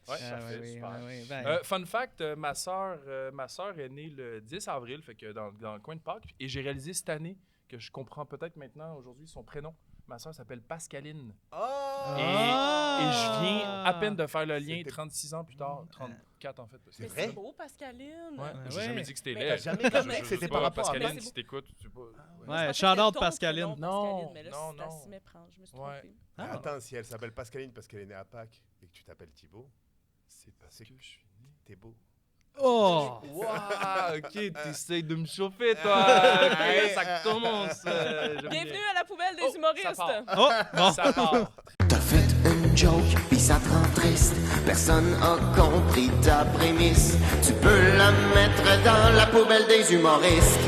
Ouais, Ah, parfait, oui, super. oui, oui, ben, Fun fact, ma sœur est née le 10 avril, fait que dans le coin de Pâques. Et j'ai réalisé cette année que je comprends peut-être maintenant aujourd'hui son prénom. Ma sœur s'appelle Pascaline. Et je viens à peine de faire le lien C'était- 36 ans plus tard, 34 en fait. Parce que C'est Mais vrai? c'est beau, Pascaline. Ouais, Ben j'ai jamais ouais. dit que c'était Mais laid. t'as jamais compris Je que sais c'était pas, par rapport à Pascaline, moi. si t'écoutes, tu sais pas. Ouais, Je pensais que shout-out c'était ton Pascaline. prénom, Non, Pascaline, mais là, non, c'est à non. s'y méprendre. Je me suis Ouais. trompée. Ah. Attends, si elle s'appelle Pascaline parce qu'elle est née à Pâques et que tu t'appelles Thibaut, C'est parce que je suis né. t'es beau. Oh! Wow, ok, t'essayes de me chauffer, toi. Ok, ça commence. J'aime Bienvenue bien. à la poubelle des Oh, ça humoristes. part. Oh! Bon! Ça part. T'as fait une joke, pis ça te rend triste. Personne a compris ta prémisse. Tu peux la mettre dans la poubelle des humoristes.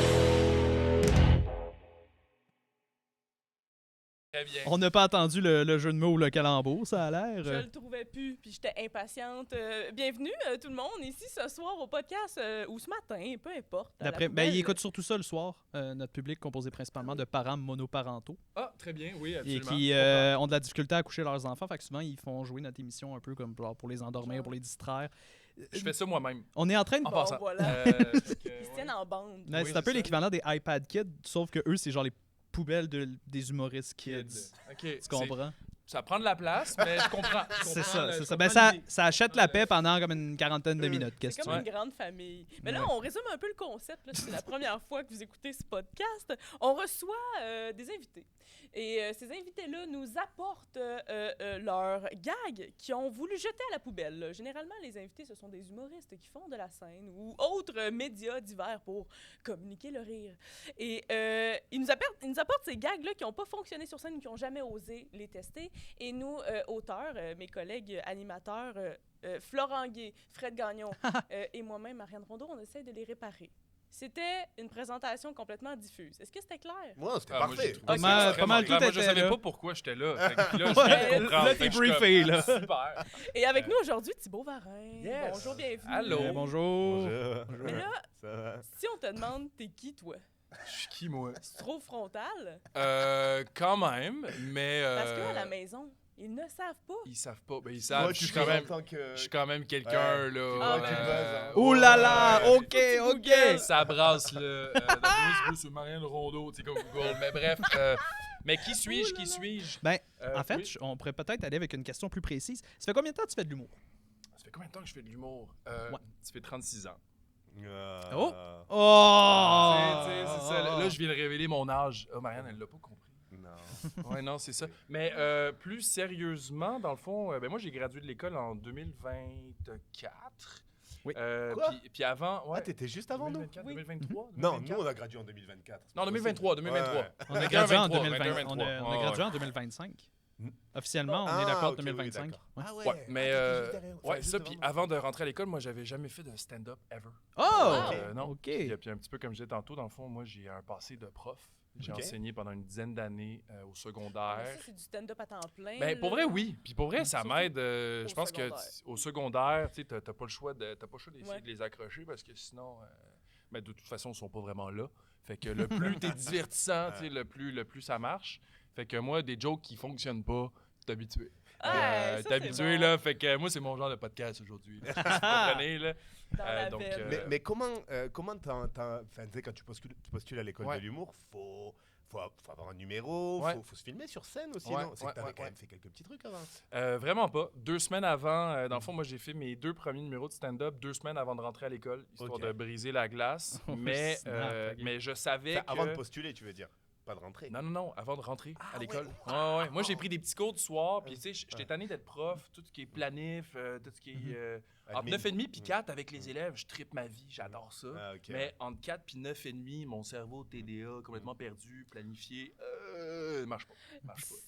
Très bien. On n'a pas attendu le jeu de mots ou le calembour, ça a l'air. Je le trouvais plus, puis j'étais impatiente. Bienvenue tout le monde ici ce soir au podcast ou ce matin, peu importe. à la D'après, ben, poubelle. il écoute surtout ça le soir. Notre public composé principalement de parents monoparentaux Ah, très bien, oui, et absolument. qui ont de la difficulté à coucher leurs enfants. Fait que souvent, ils font jouer notre émission un peu comme pour les endormir, pour les distraire. Je fais ça moi-même. On est en train de... En Bon, passant. voilà. Parce que, Ils se tiennent en bande. Ouais, Oui, c'est un peu c'est ça. l'équivalent des iPad Kids, sauf que eux, c'est genre les poubelles des humoristes kids. Ok, Tu comprends? Ça prend de la place, mais je comprends. C'est ça, c'est ça. Ben, ça achète la paix pendant comme une quarantaine de minutes. C'est Qu'est-ce que tu comme veux? une grande famille. Mais là, Ouais. on résume un peu le concept. là. C'est la première fois que vous écoutez ce podcast. On reçoit des invités. Et ces invités-là nous apportent leurs gags qu'ils ont voulu jeter à la poubelle. là. Généralement, les invités, ce sont des humoristes qui font de la scène ou autres médias divers pour communiquer le rire. Et ils nous apportent ces gags-là qui n'ont pas fonctionné sur scène ou qui n'ont jamais osé les tester. Et nous, auteurs, mes collègues animateurs, Florent Guay, Fred Gagnon et moi-même, Marianne Rondeau, on essaie de les réparer. C'était une présentation complètement diffuse. Est-ce que c'était clair? Ouais, c'était Ah, moi, parfait. j'ai trouvé Pas ça mal- extrêmement pas mal clair. tout Moi, je était savais là. pas pourquoi j'étais là. Fait que là, je viens de Ouais, comprendre. là, Fait t'es que je suis briefé, comme, là. Super. Et avec nous aujourd'hui, Thibaut Varin. Yes. Bonjour, bienvenue. Allô. Bonjour. Bonjour. Mais là, Ça va? si on te demande, t'es qui, toi? Je suis qui, moi? C'est trop frontal? Quand même, mais... Parce qu'à la maison, ils ne savent pas. Ils savent pas. Ben, ils savent. Moi, je tu suis quand même... en tant que... Je suis quand même quelqu'un, Ouais. là. Ah, tu buzzes, hein. Ouh là là! Ouais. OK, OK! Google. Ça brasse, là. Bruce Marianne Rondeau, tu sais, comme Google. Mais bref, mais qui suis-je? Qui suis-je? Ben, en fait, Oui. on pourrait peut-être aller avec une question plus précise. Ça fait combien de temps que tu fais de l'humour? Ça fait combien de temps que je fais de l'humour? Ouais. Ça fait 36 ans. Oh! Tu Oh! sais, c'est ça. Là, je viens de révéler mon âge. Oh, Marianne, elle l'a pas compris. Non. Ouais, non, c'est ça. Mais plus sérieusement, dans le fond, ben moi, j'ai gradué de l'école en 2024. Oui. Quoi? Puis avant, ouais. Ah, t'étais juste avant nous? 2024, Oui. 2023? Non, 2024? nous, on a gradué en 2024. Non, 2023, 2023. Ouais. On a 21, gradué en 23, 2020. 21, On a ouais, gradué ouais. en 2025. Mm. Officiellement, on Ah, est d'accord ok, 2025. oui, d'accord. Ouais. Ah Ouais, mais ouais, ça. Puis avant de rentrer à l'école, moi, j'avais jamais fait de stand-up ever. Oh! Non. OK. Puis un petit peu comme je disais tantôt, dans le fond, moi, j'ai un passé de prof. J'ai Ok. enseigné pendant une dizaine d'années au Ah, secondaire. ça, c'est du stand-up à temps plein. Ben, pour là. vrai, oui. Puis pour vrai, ça Surtout m'aide. Je au pense que secondaire. au secondaire, tu sais, t'as pas le choix d'essayer Ouais. de les accrocher parce que sinon, ben, de toute façon, ils sont pas vraiment là. Fait que le plus t'es divertissant, tu sais, le plus ça marche. Fait que moi, des jokes qui fonctionnent pas, t'es habitué. Ah, ça, T'es c'est habitué, bon. là. Fait que moi, c'est mon genre de podcast aujourd'hui. là. Vous comprenez, là? Dans la donc, veine. Mais comment enfin, tu sais, quand tu postules à l'école Ouais. de l'humour, faut avoir un numéro, Ouais. faut se filmer sur scène aussi, Ouais, non? C'est ouais, que t'avais ouais, quand ouais. même fait quelques petits trucs avant. Vraiment pas. 2 semaines avant, dans le fond, moi, j'ai fait mes 2 premiers numéros de stand-up 2 semaines avant de rentrer à l'école, histoire Ok. de briser la glace. Oh, mais, snap, ok. mais je savais Enfin, que... avant de postuler, tu veux dire, pas de rentrer. Non, avant de rentrer Ah, à l'école. ouais. Ouais. Moi, j'ai pris des petits cours du soir, puis tu sais, j'étais tanné d'être prof, tout ce qui est planif, tout ce qui est... entre Admin. 9,5 puis 4 avec les élèves, je trippe ma vie, j'adore ça. Ah, ok. Mais entre 4 puis 9,5, mon cerveau TDA, complètement perdu, planifié, marche pas,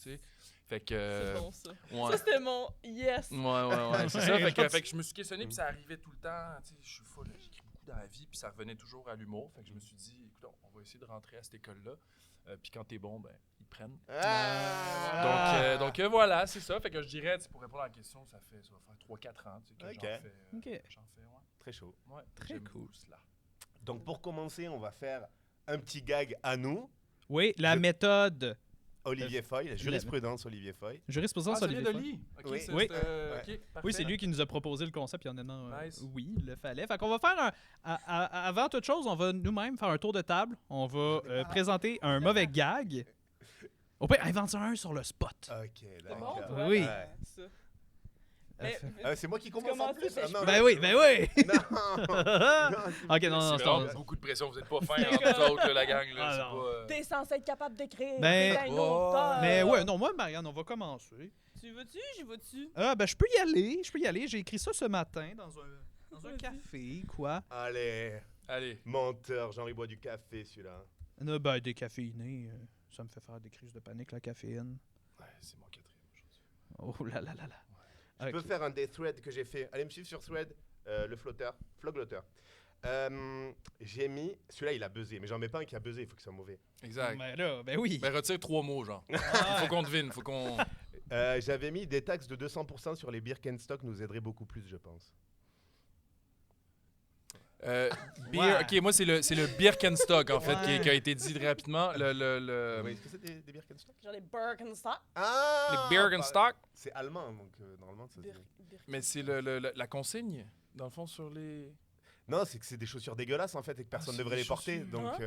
tu sais. Fait que... C'est bon, ça. Ouais. Ça, c'était mon yes. Ouais, c'est ça. Fait que je me suis questionné, puis ça arrivait tout le temps. Tu sais, je suis full, j'écris beaucoup dans la vie, puis ça revenait toujours à l'humour. Fait que je me suis dit, écoute, on va essayer de rentrer à cette école-là. Puis quand t'es bon, ben, ils te prennent. Ah! Donc voilà, c'est ça. Fait que je dirais, tu sais, pour répondre à la question, ça va faire 3-4 ans, tu sais, que Ok. j'en fais. Ok. J'en fais, ouais. Très chaud. Ouais, Très j'aime cool. beaucoup cela. Donc pour commencer, on va faire un petit gag à nous. Oui, la Je- méthode Olivier Foy, la jurisprudence Olivier Foy. Jurisprudence ça vient Olivier de Foy. Lee. Ok, Oui. c'est- Oui. c'est, ok, parfait. Oui, c'est lui qui nous a proposé le concept, puis honnêtement, Nice. oui, il le fallait. Fait qu'on va faire avant toute chose, on va nous-mêmes faire un tour de table. On va présenter un mauvais gag. Au pire, invente un sur le spot. Ok, C'est d'accord. bon, toi, Oui. ça. Mais- C'est moi qui commence en commences, plus. mais je non, Ben oui, ben oui! Non. Ok, non, C'est c'est vraiment un- beaucoup de pression, vous êtes pas fins entre vous autres, là, la gang. Là, Ah, c'est non. pas, T'es censé être capable d'écrire. Ben, t'es un oh, auteur. Mais ouais, non, moi, Marianne, on va commencer. Tu veux-tu? J'y vas-tu? Ah, ben je peux y aller. J'ai écrit ça ce matin dans un Vas-y. café, quoi. Allez, Allez. menteur, Jean-Ri boit du café celui-là. Ben, décaféiné, ça me fait faire des crises de panique, la caféine. Ouais, c'est mon quatrième aujourd'hui. Oh là là là là. Je peux faire un des threads que j'ai fait. Allez me suivre sur thread, le flotteur, Floglotter. J'ai mis, celui-là il a buzzé, mais j'en mets pas un qui a buzzé, il faut que ce soit mauvais. Exact. Ben là, ben oui. Ben retire 3 mots, genre. Faut qu'on devine, faut qu'on... J'avais mis des taxes de 200% sur les Birkenstock nous aiderait beaucoup plus, je pense. Beer, Ouais. ok, moi c'est le Birkenstock en fait Ouais. qui a été dit rapidement. Le Oui, est-ce que c'est des Birkenstock? Genre les Birkenstock. Ah, les Birkenstock, C'est allemand, donc normalement ça se dit. mais c'est la consigne dans le fond sur les. Non, c'est que c'est des chaussures dégueulasses en fait et que personne ne c'est devrait des les porter. chaussures. Donc,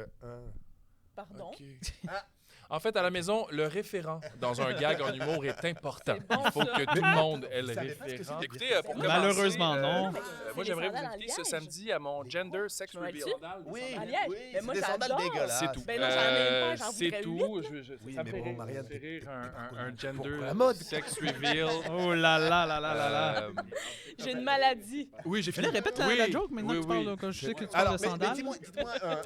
Pardon. Ok. Ah. En fait, à la maison, le référent dans un gag en humour est important. C'est bon, Il faut ça. que tout le monde ait le Vous savez pas ce que c'est référent. des Écoutez, pour commencer, Malheureusement, non. C'est moi, des j'aimerais vous sandales en inviter ce liège. samedi à mon gender sex Tu m'as reveal. dit? oui, En liège. oui, Mais moi, c'est des sandales j'adore. dégueulasses. C'est tout. Ben non, j'en ai même pas, j'en C'est voudrais tout. huit, Oui, Ça me mais fait bon, rire, Marianne, ça me fait rire un pour gender la mode. sex reveal. Oh là là là là là là. J'ai une maladie. Oui, j'ai Je vais répète la joke maintenant que tu parles, quand je sais que tu parles Alors, de mais sandales. dites-moi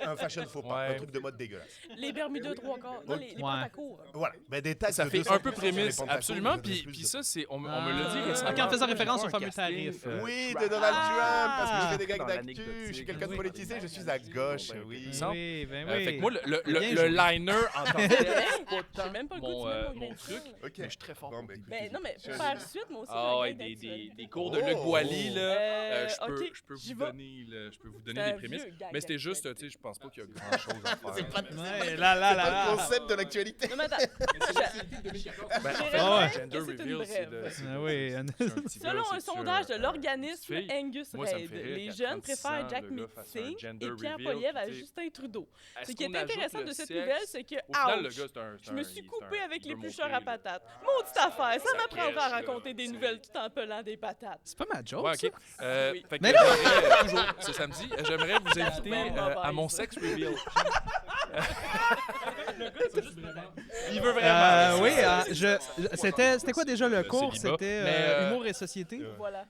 un fashion faux pas, Ouais. un truc de mode dégueulasse. Les Bermudas 3/4. Non, les Ouais. pantacours. Voilà, ben des taxes Ça de fait 200% un peu sur les prémisse, pantacours, absolument. nous aiderait Puis plus, ça, je c'est, on me l'a dit récemment. Ok, en faisant référence au Un fameux casting, tarif. Oui, de Donald Trump, parce que je fais des gags Dans d'actu, l'anecdotique. je suis quelqu'un de politisé, je suis à gauche, oui. Sans- Oui, ben Fait que oui. moi, Bien le joué. liner en tant que tel, c'est pas J'ai tant même pas le goût de mon, mettre mon mon grain de truc, sel. Ok. mais je suis très fort. Bon, pour ben, écouter. Ben non, mais pour faire suite, moi aussi. Ah j'ai ouais, un gag d'actualité. des cours de Oh. Luc Boilly, là. Euh, Je peux, ok, je peux j'y vous vais. donner, je peux vous C'est donner un des prémices. vieux gag Mais c'était juste, tu d'actualité. sais, je pense pas qu'il y a grand chose à faire. C'est pas Ouais, là là c'est là pas là. le concept de l'actualité. Non, mais attends. Ben, en J'ai fait, raison le que gender c'est une reveal, c'est brève. le. c'est Ah le- oui, c'est un petit gars, Selon un c'est-tu sondage de une l'organisme petite fille? Angus Moi, ça me Reid, fait rire les qu'à jeunes 36 préfèrent ans, Jack le gars fasse un Meeting gender et Pierre reveal, Poilievre à tu sais. Justin Trudeau. Est-ce Ce qui est qu'on ajoute intéressant le de cette sexe? nouvelle, c'est que, Au final, le ouch, gars, c'est un. je me suis coupé avec il les veut plucheurs montrer, à là. patates. Maudite affaire, ça Ça m'apprendra crèche, à là. raconter des nouvelles tout en pelant des patates. C'est pas ma joke, Ouais, ça. ok. Oui. Fait que Mais là- j'aimerais, toujours ce samedi, j'aimerais vous inviter Ben, à mauvaise. mon sex reveal. Il veut vraiment. Oui, c'était quoi déjà le cours? célibat. C'était Mais, Humour et Société. Voilà.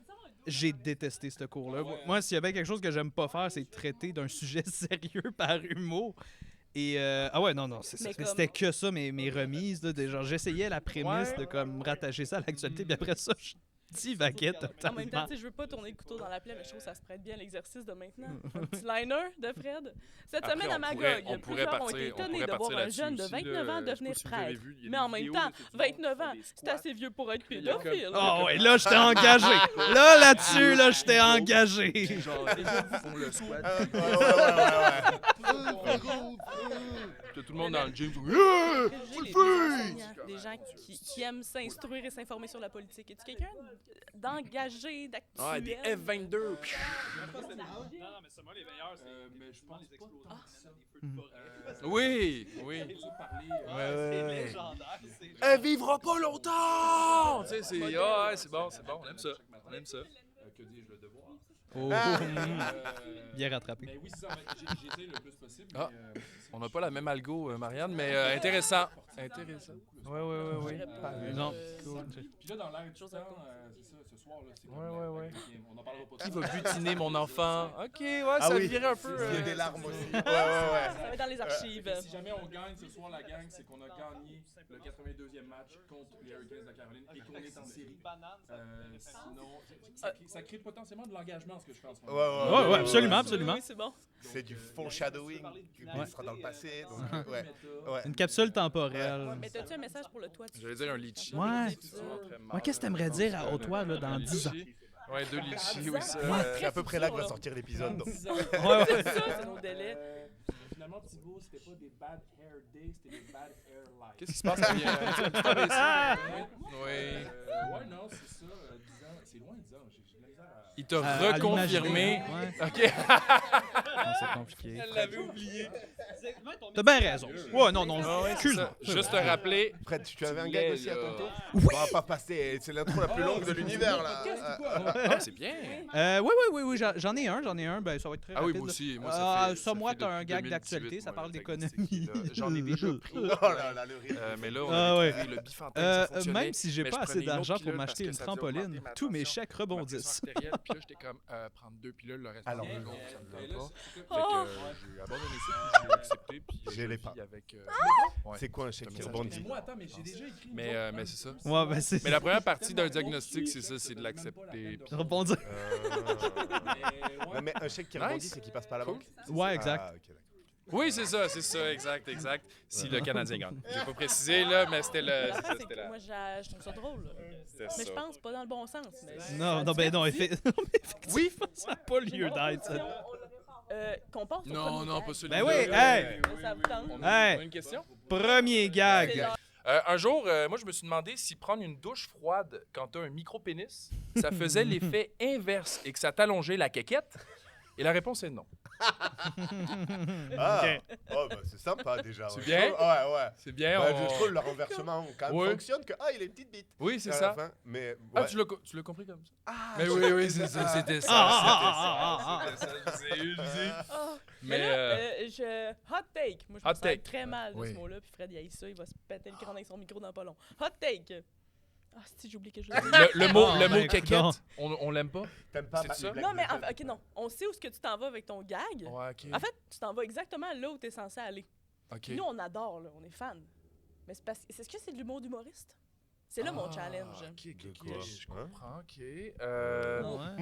J'ai détesté ce cours-là. Moi, s'il y a bien quelque chose que j'aime pas faire, c'est traiter d'un sujet sérieux par humour. Et ah ouais, non, Mais comme- c'était que ça, mes remises. Là, genre, j'essayais la prémisse Ouais. de comme rattacher ça à l'actualité, puis après ça, je divaguais En même temps, totalement. tu sais, je veux pas tourner le couteau dans la plaie, mais je trouve que ça se prête bien à l'exercice de maintenant. Un petit liner de Fred. Cette Après, semaine à on pourrait- Magog, on pourrait plusieurs ont partir- été on étonnés pourrait de voir partir un jeune de là-dessus 29 ans aussi, là. devenir Je sais pas si vous avez prêtre. vu, il y a Mais des en même vidéos temps, de tout le monde 29 qui ans, fait des c'est squats. assez vieux pour être Puis il y a pédophile. Oh ouais, là, j'étais engagé. Là, là-dessus, là, j'étais engagé. Genre, font le squat. T'as tout le monde dans le gym. J'ai des enseignants, des gens qui aiment s'instruire et s'informer sur la politique. Es-tu quelqu'un d'engagé, d'actuel? Ah, des F-22. Non, mais c'est moi les meilleurs, Mais je pense pas. Oui, oui. Elle vivra pas longtemps! Tu sais, c'est ouais, c'est bon, on aime ça. On aime ça. Que dis-je, le devoir? Oh, bien rattrapé. Mais oui, c'est ça, j'essaie le plus possible. Ah, on n'a pas la même algo, Marianne, mais intéressant. Intéressant. Oui. Non. Puis là, dans l'air du temps, c'est ça, ce soir-là, c'est Ouais. on en parlera pas. Qui va butiner mon enfant? OK, ouais, Ah ça oui. virait un peu. Il y a des larmes aussi. Ça va être dans les archives. Si jamais on gagne ce soir, la gang, c'est qu'on a gagné le 82e match contre les Hurricanes de Caroline et qu'on est en série. Sinon, ça crée potentiellement de l'engagement, ce que je fais en ce moment. Ouais, absolument, absolument. Oui, c'est bon. C'est du foreshadowing qui sera dans le passé. Donc, ouais. Une capsule temporelle. Mais t'as-tu un message pour le toit? J'allais dire un litchi. Ouais. Ouais, qu'est-ce que t'aimerais dire à Haute-Toit là, dans 10 ans? Ouais, 2 litchis, oui, ça. C'est à peu près là que va sortir l'épisode. donc. Ouais. C'est ça, c'est nos délais. finalement, Thibaut, c'était pas des bad hair days, c'était des bad hair lives. Qu'est-ce qui se passe? Il y a un petit peu des Oui. Ouais, non, c'est ça. 10 ans. C'est loin, 10 ans. J'ai de la misère à... Il t'a reconfirmé. Ouais. OK. Non, c'est compliqué. Elle l'avait oublié. T'as bien raison. Ouais, non, Ah ouais, c'est excuse-moi. ça. Juste te rappeler. Fred, tu avais un Tu gag l'es, aussi à là. ton tour? On va pas passer, c'est l'intro la plus longue de l'univers là. Ah, c'est bien. Oui, j'en ai un. Ben, ça va être très Ah oui, rapide. moi aussi. Moi, Ça, moi, fait t'as un depuis gag 2018, d'actualité, ça moi, parle le d'économie. diagnostic, là. J'en ai déjà pris. Oh là là, le rythme. Mais là, on Ah a ouais. trouvé le bifantine, ça fonctionnait. Même si j'ai mais pas je assez prenais une autre d'argent pour pilule m'acheter une parce que ça faisait trampoline, augmenter ma tous mes tension, chèques ma pression rebondissent. artérielle. Puis là, j'étais comme, prendre 2 pilules, le reste Alors, du le jour, jour. ça me Et tente là, pas. c'est Fait que j'ai abandonné ça, puis j'ai accepté, puis Je l'ai je pas. vis avec... ouais. C'est quoi un chèque qui Ça me rebondit? Mais moi, attends, mais j'ai déjà écrit. Mais c'est ça. Ouais, ben c'est. Mais la première partie d'un diagnostic, c'est ça, c'est de l'accepter. puis- Rebondir. Non, mais un chèque qui Nice. rebondit, c'est qu'il passe par la banque? Ouais, exact. Ah, ok, d'accord. Oui, c'est ça, exact. Si le Canadien gagne. J'ai pas précisé, là, mais c'était le... L'affaire, c'est C'était que la... moi, je trouve ça drôle. Là. C'était Mais je ça. pense pas dans le bon sens. Mais Non, non, effectivement, ça n'a pas lieu d'être, ça. qu'on passe au Non, premier non, gag. pas celui-là. Ben oui, hey! Ça vous tente? On Hey! a une question? Premier C'est gag. l'heure. Un jour, moi, je me suis demandé si prendre une douche froide quand t'as un micro-pénis, ça faisait l'effet inverse et que ça t'allongeait la quéquette. Et la réponse est non. Ah, Ok. oh, bah, c'est sympa déjà. C'est ouais. bien? Ouais. C'est bien, Bah, je trouve le renversement quand même Ouais. fonctionne que il a une petite bite. Oui, c'est à la ça. fin, mais Ah, ouais. tu l'as compris comme ça? Ah, Mais oui, c'est ça, c'était ça. Ah, C'était ça, je vous ai eu, je vous ai eu. Ah, Mais, là, hot take. Moi, je Hot me sens take. très mal de Oui. ce mot-là. Puis Fred, il haït ça. Il va se péter le crâne avec son micro dans pas long. Hot take. Ah, si, j'ai oublié que je voulais dire. Le mot, Ah, le ben, mot quéquette, non. on l'aime pas? t'aimes pas C'est ma ça? blague Non, mais de Fred? ok, non. On sait où est-ce que tu t'en vas avec ton gag. Ouais, OK. En fait, tu t'en vas exactement là où tu es censé aller. OK. Nous, on adore, là. On est fans. Mais c'est parce... Est-ce que c'est de l'humour d'humoriste? C'est là mon challenge. OK, De quoi? je Hein? comprends, OK. Ouais.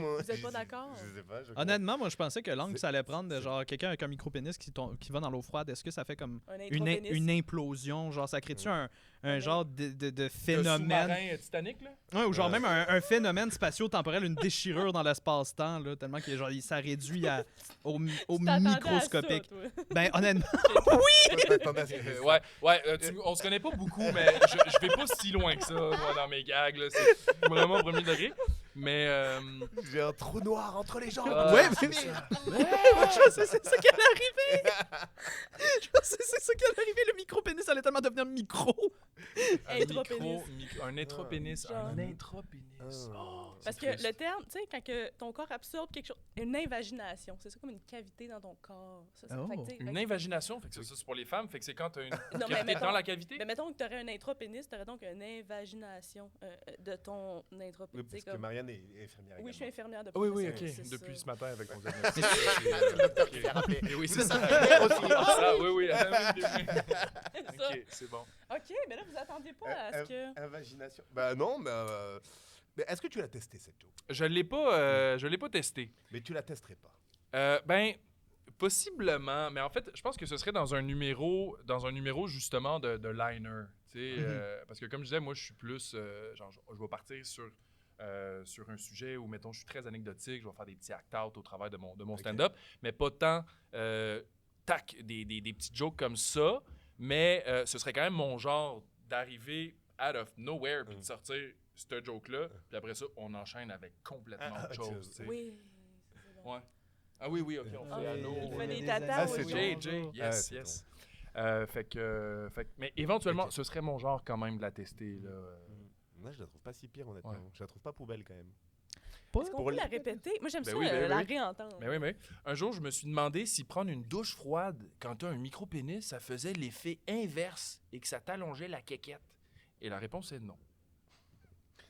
Moi, Vous êtes pas d'accord? Je sais pas. Honnêtement, moi, je pensais que l'angle que C'est- ça allait prendre de genre quelqu'un avec un micro-pénis qui va dans l'eau froide, est-ce que ça fait comme Un une intro-pénis. implosion? Genre, ça crée-tu un Un genre de Le phénomène? sous-marin Titanic, là? Ouais, ou genre même un phénomène spatio-temporel, une déchirure dans l'espace-temps, là, tellement que genre, ça réduit au Tu t'attendais à microscopique. ça, toi. Ben, honnêtement, On se connaît pas beaucoup, mais je vais pas si loin que ça, moi, dans mes gags. là. C'est vraiment au premier degré. Mais... J'ai un trou noir entre les jambes. Ah, ouais, c'est mais- ça. je sais, c'est ça qui allait arriver! Je pensais c'est ça qui allait arriver, le micro-pénis allait tellement devenir micro! Intropénis. Un intropénis. Genre. Un intropénis. Ah. Parce que le terme, tu sais, quand que ton corps absorbe quelque chose, une invagination, c'est ça comme une cavité dans ton corps. Ça, Oh. fait que, tu sais, Une fait que- invagination, fait que ça, c'est pour les femmes, fait que c'est quand t'as une Non, mais cavité mettons, dans la cavité. mais mettons que tu aurais un intropénis, tu aurais donc une invagination de ton Oui, intropénis. parce que Marianne est infirmière. Oui, je suis infirmière de Oui, oui, profession, ok. c'est Depuis ça. ce matin avec ton diagnostic. C'est le docteur qui l'a rappelé. Et oui, Vous c'est êtes ça. infirmière aussi. Ah, oui, oui. C'est ça. Ok, c'est bon. OK, mais là, vous attendiez pas à ce que... Invagination. Bah non, mais est-ce que tu l'as testé cette joke? Je l'ai pas testé. Mais tu la testerais pas. Ben, possiblement, mais en fait, je pense que ce serait dans un numéro justement de liner. Tu sais, parce que comme je disais, moi, je suis plus, genre, je vais partir sur un sujet où, mettons, je suis très anecdotique, je vais faire des petits act-out au travers de mon stand-up, mais pas tant, des petites jokes comme ça, mais ce serait quand même mon genre d'arriver out of nowhere puis de sortir cette joke-là, puis après ça, on enchaîne avec complètement autre chose. tu sais. Oui. c'est bon. Ouais. Ah oui, ok, on Ah, fait allô. il fait des des tatas, Ah, c'est oui. bon. JJ, Ah, yes, c'est yes. Mais éventuellement, Ok. ce serait mon genre quand même de la tester. Là. Moi, je la trouve pas si pire, honnêtement. Ouais. Je la trouve pas poubelle quand même. Est-ce qu'on Pour peut le- la répéter? Moi, j'aime Ben ça, oui, ben la oui. réentendre. Mais oui. Un jour, je me suis demandé si prendre une douche froide quand tu as un micro-pénis, ça faisait l'effet inverse et que ça t'allongeait la quéquette. Et la réponse est non. Tu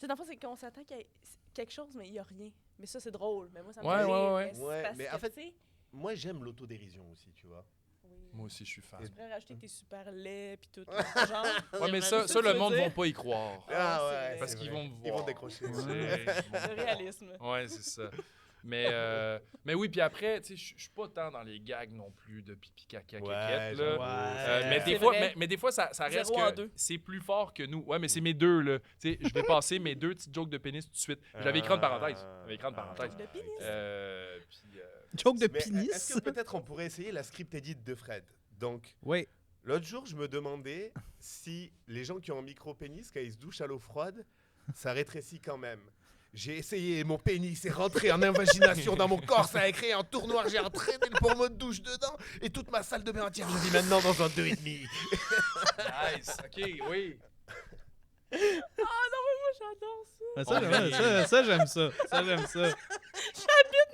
sais, dans le fond, c'est qu'on s'attend qu'il y ait quelque chose, mais il n'y a rien. Mais ça, c'est drôle. Mais moi, ça me Ouais, fait ouais, rire. ouais. Mais c'est Ouais, parce mais que, en fait- tu sais, Moi, j'aime l'autodérision aussi, tu vois. oui. Moi aussi, je suis fan. Tu pourrais rajouter que t'es super laid, puis tout. Genre, Ouais, mais ça, ça, tu le veux monde dire? va pas y croire. Ah, c'est ouais, vrai. Parce c'est qu'ils vrai. vont me voir. Ils vont décrocher. le réalisme. Ouais, c'est ça. Mais oui, puis après, tu sais, je suis pas tant dans les gags non plus de pipi caca Ouais, caquette, j'avoue. là. Ouais. Mais C'est des fois, vrai. mais des fois, ça reste 0 en que 2. c'est plus fort que nous. Ouais, mais c'est mes deux, là. Tu sais, je vais passer mes deux petites jokes de pénis tout de suite. J'avais écrit en parenthèse. J'avais écrit en parenthèse. De pénis. Puis, Joke de Mais pénis. est-ce que peut-être on pourrait essayer la script edit de Fred? Donc, Oui. l'autre jour, je me demandais si les gens qui ont un micro-pénis, quand ils se douchent à l'eau froide, ça rétrécit quand même. J'ai essayé, mon pénis est rentré en invagination dans mon corps, ça a créé un tour noir, j'ai entraîné le pommeau de douche dedans, et toute ma salle de bain entière, je vis maintenant dans un 2,5. Nice. OK, oui. Ah non, mais moi, j'adore ça. Ça, j'aime ça. Ça, j'aime ça.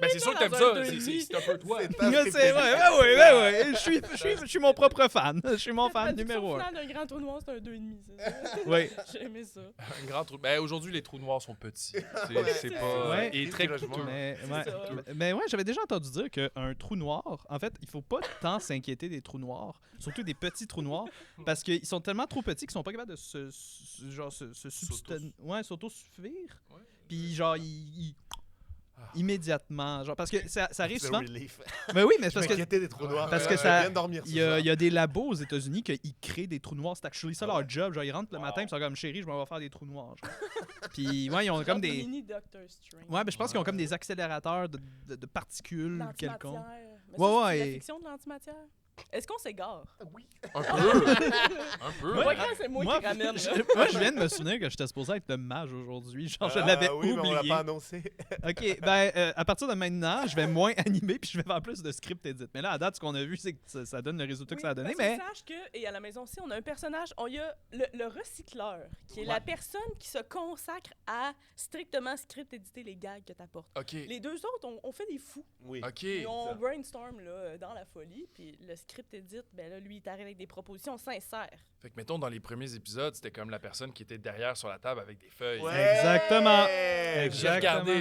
Ben, c'est sûr que t'aimes dans ça. un C'est 2,5. c'est un peu toi. C'est ta script C'est edit. vrai, ouais. Je suis mon propre fan. Je suis mon fan numéro 1. Un grand trou noir, c'est un 2,5, c'est ça? Oui. J'ai aimé ça. Un grand trou. Ben, aujourd'hui, les trous noirs sont petits. Ouais, C'est c'est pas. ça. Ouais. Et très Logement. coûteux. Mais ça. ouais, j'avais déjà entendu dire qu'un trou noir, en fait, il faut pas tant s'inquiéter des trous noirs, surtout des petits trous noirs, parce qu'ils sont tellement trop petits qu'ils sont pas capables de s'autosuffire. Ouais. Puis genre, immédiatement, genre, parce que ça arrive C'est souvent. relief. Mais oui, mais c'est Je parce que m'inquiétais des trous noirs. parce que Je ça- viens de dormir ce il y soir. a des labos aux États-Unis qui créent des trous noirs. C'est actually ça leur job. Genre, ils rentrent le Wow. matin, ils sont comme chérie, je m'en vais faire des trous noirs. genre. Puis ouais, ils ont Genre comme des. Mini Doctor Strange. Ouais, mais je pense qu'ils ont comme des accélérateurs de particules L'antimatière. quelconques. Mais Ouais, ça, c'est ouais. la fiction de l'antimatière. Est-ce qu'on s'égare? Un peu. Un peu. Ouais. Ouais, c'est moi qui ramène, là. Moi, je viens de me souvenir que j'étais supposé être le mage aujourd'hui. Genre, je Ah, l'avais oui, mais on l'a oublié. pas annoncé. OK, ben, à partir de maintenant, je vais moins animer puis je vais faire plus de script edit. Mais là, à date, ce qu'on a vu, c'est que ça donne le résultat que ça a donné. Parce que Mais sache que, et à la maison aussi, on a un personnage, on y a le recycleur, qui est la personne qui se consacre à strictement script éditer les gags que t'apportes. OK. Les deux autres, on fait des fous. Oui. OK. Et on ça. brainstorm là, dans la folie, puis le script edit, ben là, lui, il t'arrive avec des propositions sincères. Fait que, mettons, dans les premiers épisodes, c'était comme la personne qui était derrière sur la table avec des feuilles. Exactement. J'ai Exactement. regardé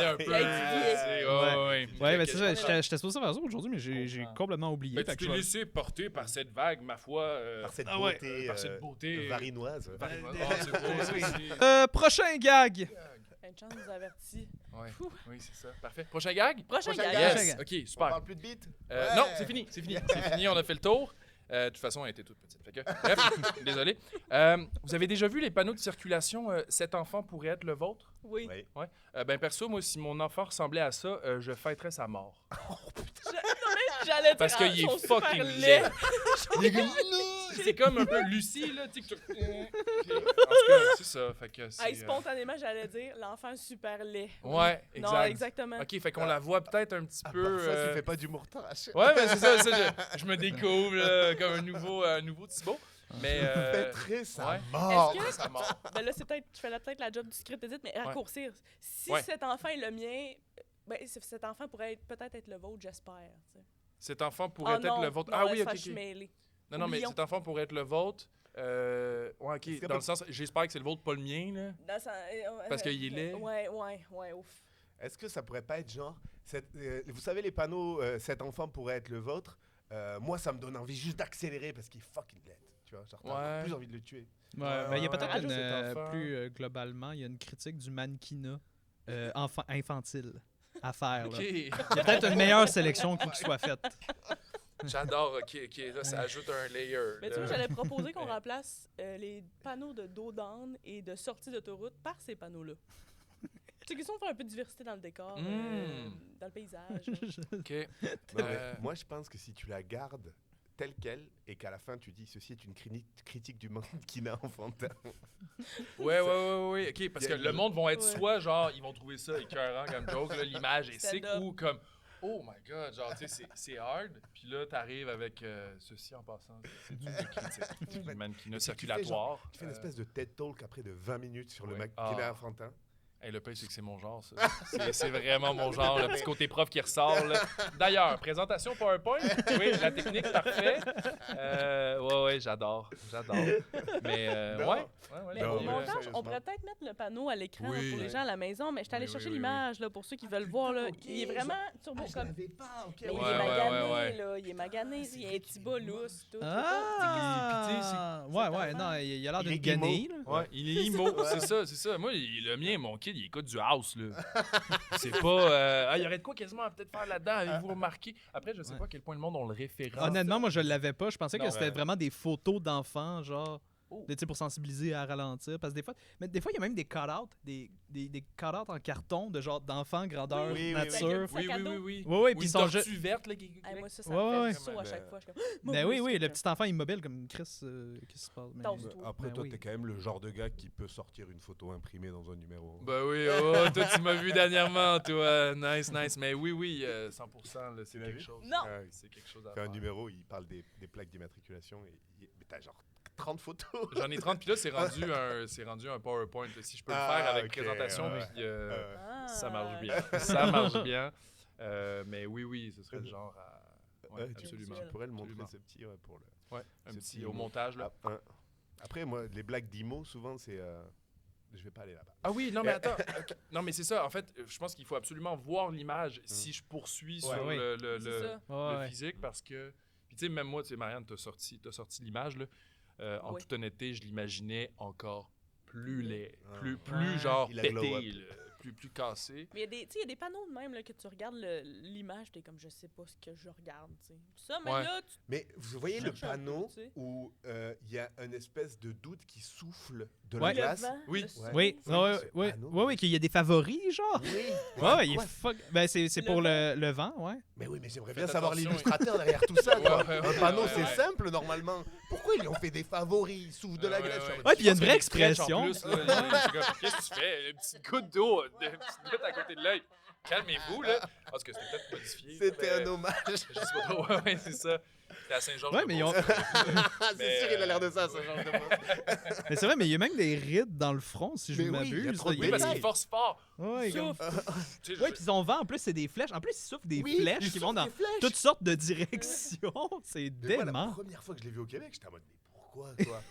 un peu. Il a étudié. Ouais, mais c'est ça, je j'étais supposé faire ça aujourd'hui, mais j'ai comprends. complètement oublié. Ben, fait tu que t'es je vais- laissé porter par cette vague, ma foi. Par cette Ah ouais. beauté, par cette beauté. varinoise. Varinoise. Ah, c'est beau, ça aussi. Prochain gag. Une chance nous avertit. Ouais. Fou. Oui, c'est ça. Parfait. Prochain gag? Prochain Prochain gag. gag. Yes. gag. OK, On super. parle plus de beat? Non, c'est fini. C'est fini, on a fait le tour. De toute façon, elle était toute petite. Fait que, bref, désolé. Vous avez déjà vu les panneaux de circulation « Cet enfant pourrait être le vôtre Oui. Oui. » Ben perso, moi, si mon enfant ressemblait à ça, je fêterais sa mort. J'allais dire, Parce ah, qu'il ils sont est super fucking laids. laid. C'est comme un peu Lucie, là. Tu sais, que tu- Puis, en tout cas, c'est ça. Fait que c'est... Hey, spontanément, j'allais dire l'enfant super laid. Ouais, Non, exact. exactement. OK, fait qu'on la voit peut-être un petit À peu... part ça, tu fais pas d'humour trash. Ouais, mais c'est ça, je me découvre là, comme un nouveau Thibaut. Mais Fêterais sa ouais. mort. Est-ce que- sa mort. Ben là, c'est peut-être, je fais peut-être la job du script edit, mais raccourcir. Si Ouais. cet enfant est le mien, ben, cet enfant pourrait peut-être être le vôtre, j'espère. tu sais. Cet enfant pourrait Oh être non, le vôtre. non, Ah oui, laisse ok, faire, ok. je suis mêlée. Non, mais Oublions. cet enfant pourrait être le vôtre. Ouais, ok. Est-ce que Dans pas- le sens, j'espère que c'est le vôtre, pas le mien, là. Dans sa- Parce qu'il est laid. Ouais, ouf. Est-ce que ça pourrait pas être genre, vous savez les panneaux, cet enfant pourrait être le vôtre, moi ça me donne envie juste d'accélérer parce qu'il est fucking laid. Tu vois, genre t'as encore Ouais. plus envie de le tuer. Ouais, ben, il y a peut-être Radio, une, cet enfant. plus globalement, il y a une critique du mannequinat infantile à faire. Ok. Là. Il y a peut-être une meilleure sélection qu'il faut qu'il soit faite. J'adore, ok. Là, ça ajoute un layer. Mais là. tu vois, j'allais proposer qu'on remplace les panneaux de dos d'âne et de sortie d'autoroute par ces panneaux-là. C'est question de faire un peu de diversité dans le décor, dans le paysage. là. Ok. Non, mais moi je pense que si tu la gardes telle qu'elle et qu'à la fin tu dis ceci est une critique du mannequinat enfantin. Ouais. Ok, parce Il y que a le une- monde vont être Ouais. soit genre, ils vont trouver ça écœurant comme joke, là, l'image est sick, Stand-up. ou comme, oh my god, genre, tu sais, c'est hard. Puis là, t'arrives avec ceci en passant. C'est une critique du mannequinat Et si tu fais circulatoire. Tu fais une espèce de TED Talk après de 20 minutes sur le ouais. mannequinat Ah. enfantin. Hey, le pire, c'est que c'est mon genre, ça. C'est vraiment mon genre, le petit côté prof qui ressort. Là. D'ailleurs, présentation PowerPoint, oui, la technique, parfait. Ouais, j'adore. Mais Non. ouais. Mais Non, au mais montage, sérieusement. on pourrait peut-être mettre le panneau à l'écran Oui. pour les gens à la maison, mais je suis allée Oui, chercher oui, l'image là, pour ceux qui veulent voir. Là. Il est vraiment turbo comme. pas, ok. Mais il Ouais, est magané, ouais. là. Il est magané, il y a un petit bas lousse, tout. Ah! Ouais, non, il a l'air Il d'une est guenille. là. Ouais, il est emo, c'est ça. Moi, le mien, mon kid, il écoute du house, là. C'est pas... il y aurait de quoi quasiment à peut-être faire là-dedans, avez-vous remarqué? Après, je sais pas à quel point le monde on le référence. Honnêtement, moi, je l'avais pas. Je pensais Non, que c'était vraiment des photos d'enfants, genre. Oh. Tu sais, pour sensibiliser à ralentir. Parce que des fois, il y a même des cut-outs, des cut-outs en carton de genre d'enfants grandeur Oui, oui, oui. nature. Sac à dos. Oui, Ou puis une ils sont tortue verte, là, qui... Hey, moi, ça Ouais, me ouais. fait saut à chaque fois. Je suis comme, Ben moi, oui, c'est le quelqu'un. petit enfant immobile comme Chris, qu'est-ce qui se passe? Mais- Danse. Après, Ben toi, oui. t'es quand même le genre de gars qui peut sortir une photo imprimée dans un numéro. Ben oui, oh, toi, tu m'as vu dernièrement, toi. Nice. Mais oui, 100%, là, c'est l'as quelque vu? chose. Non. Ah oui. C'est quelque chose à Fait un faire. numéro, il parle des plaques d'immatriculation et mais t'as genre 30 photos. J'en ai 30, puis là, c'est rendu un PowerPoint. là. Si je peux le Ah, faire avec ok, présentation, ouais. puis Ah. ça marche bien. Ça marche bien. Mais oui, ce serait le genre à... Ouais, Ouais, absolument. Tu pourrais le montrer, Absolument. ce petit, pour le... Ouais, un ce petit petit au mot. montage, là. Après, moi, les blagues d'IMO, souvent, c'est... Je vais pas aller là-bas. Ah oui, non, mais attends. Ok. Non, mais c'est ça. En fait, je pense qu'il faut absolument voir l'image si je poursuis sur Ouais. le C'est ça. Ouais, le ouais. physique, parce que... Puis tu sais, même moi, tu sais, Marianne, t'as sorti l'image, là. En Oui. toute honnêteté, je l'imaginais encore plus laid, Ah. plus Ouais. genre Il a pété, glow up. là, plus cassé. Mais il y a des panneaux de même là, que tu regardes l'image, t'es comme je sais pas ce que je regarde. Tu sais. Ça, mais Ouais. là, tu Mais vous voyez le cherches un peu, panneau tu sais. où il y a une espèce de doute qui souffle de Ouais. la glace? Le vent, Oui. le Ouais. soleil, Oui, c'est- ouais, panneau. ouais, qu'il y a des favoris, genre. Oui. Ouais, il est Quoi? fuck. Ben, c'est Le pour vent. le vent, ouais. Mais oui, mais j'aimerais Faites bien savoir attention, l'illustrateur derrière tout ça. quoi. Ouais, Un panneau, ouais, c'est ouais. simple normalement. Pourquoi ils lui ont fait des favoris? Il souffle de la glace. Ouais, puis il y a une Je pense vraie qu'il y a des sketchs en expression. plus, là. C'est comme, qu'est-ce que tu fais? Une petite goutte d'eau, une petite goutte à côté de l'œil. Calmez-vous, là. Parce que c'était peut-être modifié. C'était mais- un hommage. Je sais pas trop. Ouais, c'est ça. C'était à Saint-Georges. Ouais, mais ils ont- C'est sûr, il a l'air de ça, ce genre de mot. Mais c'est vrai, mais il y a même des rides dans le front, si je Mais oui, il y a m'abuse. trop de là. Oui, parce qu'il force fort. Ouais, comme- Tu sais, Ouais, puis son vent, en plus, c'est des flèches. En plus, il souffle des Oui, flèches il qui vont souffle dans des flèches. toutes sortes de directions. C'est Mais moi, la dément. première fois que je l'ai vu au Québec, j'étais en mode, mais pourquoi, quoi?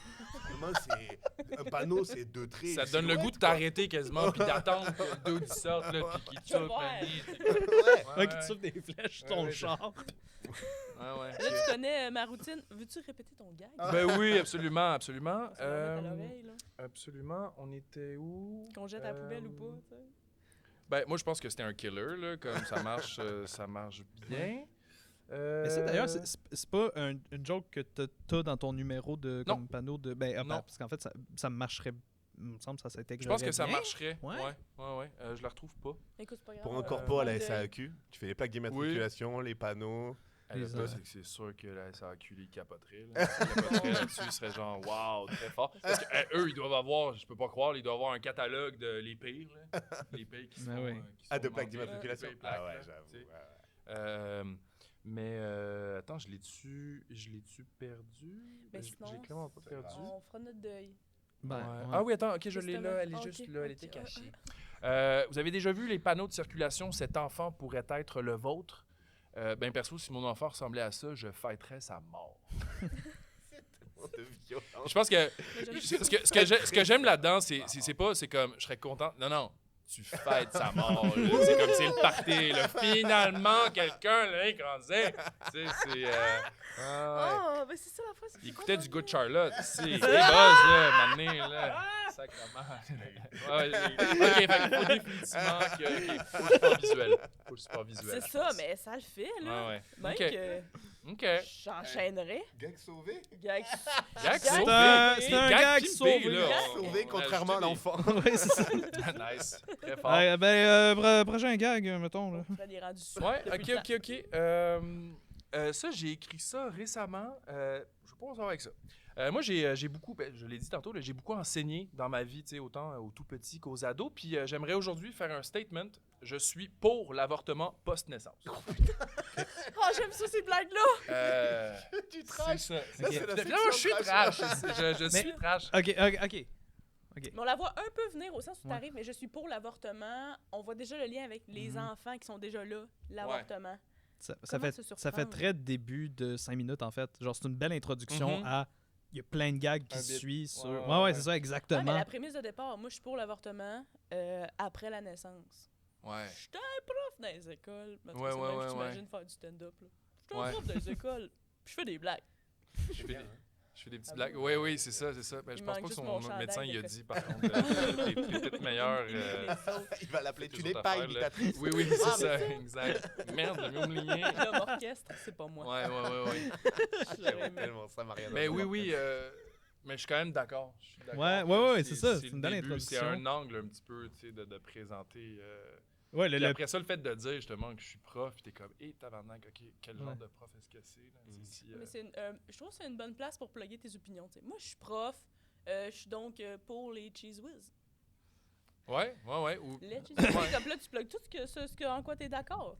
Vraiment, c'est... Un panneau, c'est 2 traits. Ça une te donne le goût de silhouette, quoi. t'arrêter quasiment, puis d'attendre que le dude sorte, là, puis qu'il te saute. Ouais. Ouais, qui te souffle des flèches sur ton Ouais, char. Ouais. Là, tu connais ma routine. Veux-tu répéter ton gag? Ben oui, absolument. Ça va mettre à l'oreille, là. Absolument. On était où? Qu'on jette à la poubelle ou pas, tu sais. Ben, moi, je pense que c'était un killer, là, comme ça marche bien. Mais ça, d'ailleurs, c'est pas une joke que t'as dans ton numéro de Non. comme panneau de. Ben, Non. parce qu'en fait, ça marcherait. Il me semble que ça s'intègre. Je pense que ça marcherait. Ouais. Ouais. Je la retrouve pas. Écoute, c'est pas grave. Pour un corpo à la de- SAQ, tu fais les plaques d'immatriculation, les panneaux. Le Les pire, autres. c'est que c'est sûr que la SAQ les capoterait. Là. S'ils capoteraient là-dessus, ils seraient genre, waouh, très fort. Parce que eux, ils doivent avoir, je peux pas croire, ils doivent avoir un catalogue de les pires. Là. Les pires qui sont. Ben oui. Qui Ah, sont de plaques vendus, d'immatriculation. les plaques, Ah ouais, là, j'avoue. tu sais. Ouais. Mais attends, je l'ai-tu perdu? Mais J'ai sinon, clairement pas perdu. On fera notre deuil. Ben, Ouais. ouais. Ah oui, attends, ok, je l'ai Justement. là, elle est Ah, juste ok, là, elle ok, était ouais, cachée. ouais. Vous avez déjà vu les panneaux de circulation, cet enfant pourrait être le vôtre? Ben perso, si mon enfant ressemblait à ça, je fêterais sa mort. De violence. Je pense que Mais je- ce que j'aime là-dedans, c'est pas, c'est comme, je serais content. Non, tu fêtes sa mort. là. C'est comme, c'est le party. Là. Finalement, quelqu'un l'a écrasé. Tu sais, c'est... Ah, ben c'est ça la fois. Il écoutait du Good Charlotte. C'est buzz, là, m'amener, là. Sacrement. Ouais, ok, fait qu'il faut définitivement que... faut le support visuel. Faut le support visuel. C'est ça, mais ça le fait, là. Ouais. Même Ok. que Ok. j'enchaînerais. Gag sauvé. Gag. Gag C'est sauvé. c'est un Gag gag pimpé, sauvé. là. Gag On- Sauvé on a contrairement à ajouté l'enfant. Ouais, c'est ça. des- Nice. Très fort. Prochain gag, mettons. Là. On ferait des rendus sous Ouais, depuis le temps. ok. Ça, j'ai écrit ça récemment. Je vais pas en savoir avec ça. Moi, j'ai beaucoup, je l'ai dit tantôt, là, j'ai beaucoup enseigné dans ma vie, tu sais, autant aux tout petits qu'aux ados. Puis j'aimerais aujourd'hui faire un statement. Je suis pour l'avortement post-naissance. Oh, j'aime ça, ces blagues-là. Du C'est trash. ça. Ça, c'est la Non, section je suis trash. trash. Je Mais- suis trash. Ok. Mais on la voit un peu venir au sens où Ouais. t'arrives, mais je suis pour l'avortement. On voit déjà le lien avec les enfants qui sont déjà là, l'avortement. Ça Comment fait, se ça fait surprendre? très début de 5 minutes, en fait. Genre, c'est une belle introduction Mhm. à. Il y a plein de gags qui Un bit. suivent sur. Ouais, Ouais, ouais. c'est ça, Ouais, exactement. mais la prémisse de départ, moi, je suis pour l'avortement après la naissance. Ouais. Je suis un prof dans les écoles. Mais Ouais, c'est ouais, même ouais, que t'imagines faire du stand-up. Là. Je suis un Ouais. prof dans les écoles. Puis je fais des blagues. Je fais des petites Ah blagues. bon? Oui, c'est ça. Ben, je Il pense manque pas que juste son mon autre chandail médecin de il a fait. dit, par contre, t'es peut-être meilleur. Les autres. Il va l'appeler. Tu Toutes n'es les pas autres affaires, là. imitatrice. Oui, c'est Ah, ça, exact. Merde, j'ai oublié le lien. L'homme orchestre, c'est pas moi. Ouais. J'aurais aimé. Tellement, ça m'a rien Mais à voir. oui. Mais je suis quand même d'accord. Ouais, c'est ça, c'est une belle le début, introduction. C'est un angle un petit peu, tu sais, de présenter. Ouais, Puis après ça, le fait de dire justement que je suis prof, puis t'es comme, hé, tabarnak, ok, quel genre Ouais. de prof est-ce que c'est? Là? Si, Mais je trouve que c'est une bonne place pour plugger tes opinions. T'sais. Moi, je suis prof. Je suis donc pour les Cheese Whiz. Ouais. Ou Les Cheese Whiz. Comme là, tu plugues tout en quoi t'es d'accord.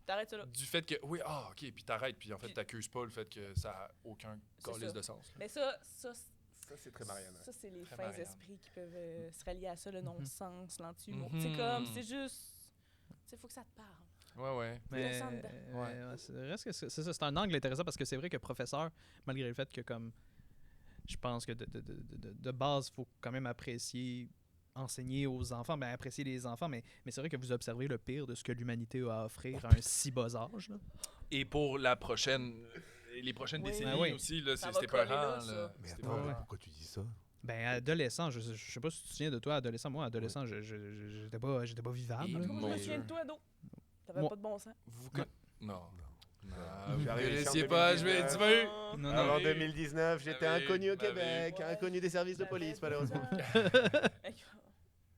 T'arrêtes ça là. du fait que, oui, ok, puis t'arrêtes, puis en fait, t'accuses pas le fait que ça a aucun C'est calice ça. de sens. là. Mais ça Ça, c'est très Marianne. ça c'est les Très fins Marianne. esprits qui peuvent se rallier à ça, le non-sens, l'anti-humour. Mhm. C'est comme, c'est juste. Il faut que ça te parle. Ouais. Mais le sang dedans. reste que c'est ça, c'est un angle intéressant parce que c'est vrai que professeur, malgré le fait que comme je pense que de base, il faut quand même apprécier enseigner aux enfants, apprécier les enfants, mais c'est vrai que vous observez le pire de ce que l'humanité a à offrir à un si bas âge. Là. Et pour les prochaines Oui. décennies Ben oui. aussi, là, Ça c'est va coller épeurant. là, ça. là. Mais C'est attends, épeurant. pourquoi tu dis ça? Adolescent, je sais pas si tu te souviens de toi, adolescent. Moi, adolescent, j'étais pas vivable. Et là. Moi, je Mon me souviens Dieu. de toi, ado. T'avais Moi- pas de bon sens. Non. J'arrive Vous ici en connaissiez pas, je vais 2019. dis-moi eu. Non, Avant oui. 2019, j'étais Ah oui, inconnu au bah oui. Québec, inconnu des services de police, malheureusement.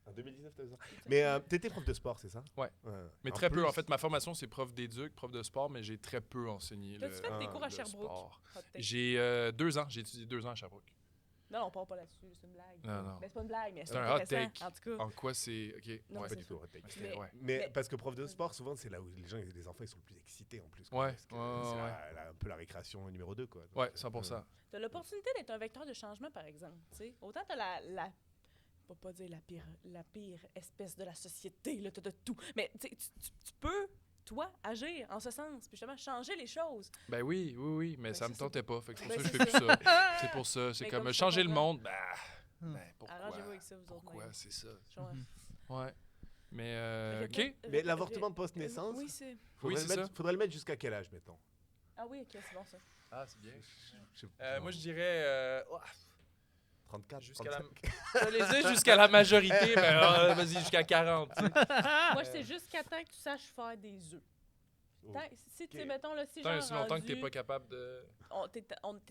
En 2019, t'as ça. Mais t'étais prof de sport, c'est ça? Ouais. Mais En très peu. plus- En fait, ma formation, c'est prof d'éduc, prof de sport, mais j'ai très peu enseigné T'as-tu fait des cours à le Sherbrooke? sport. Hot take. J'ai 2 ans. J'ai étudié 2 ans à Sherbrooke. Non, on parle pas là-dessus, c'est une blague. Non. Mais c'est pas une blague, mais C'est un hot intéressant, take. En tout cas. En quoi c'est... OK. Non, ouais. Pas du tout, hot take. Ok, Mais- ouais. Mais parce que prof de sport, souvent, c'est là où les enfants ils sont le plus excités en plus. Ouais, Parce que ouais, c'est ouais. un peu la récréation numéro 2. Quoi. Donc, Ouais, 100%. T'as l'opportunité d'être un vecteur de changement, par exemple. T'sais. Autant t'as la on va pas dire la pire espèce de la société, là, t'as de tout. Mais tu peux, toi, agir en ce sens, puis justement changer les choses. Ben oui, mais Ben, ça me c'est ça. tentait pas. Fait que c'est pour Ben, ça que je c'est fais plus ça. C'est pour ça. C'est Mais comme comme je changer le comprends. monde. Ben pourquoi? Arrangez-vous avec ça, vous autres. Pourquoi? même. C'est ça. Je comprends. Ouais. Mais OK. Mais l'avortement post-naissance, Oui, c'est. Oui, c'est ça. faudrait le mettre jusqu'à quel âge, mettons? Ah oui, ok, c'est bon ça. Ah, c'est bien. Je sais- Moi, je dirais... 34, Jusqu'à la... 35. J'allais dire jusqu'à la majorité, mais vas-y, jusqu'à 40. tu sais. Moi, c'est jusqu'à temps que tu saches faire des œufs. Oh. Si tu Ok. mettons là, si Tant et genre si longtemps que t'es rendu- pas capable de... T'es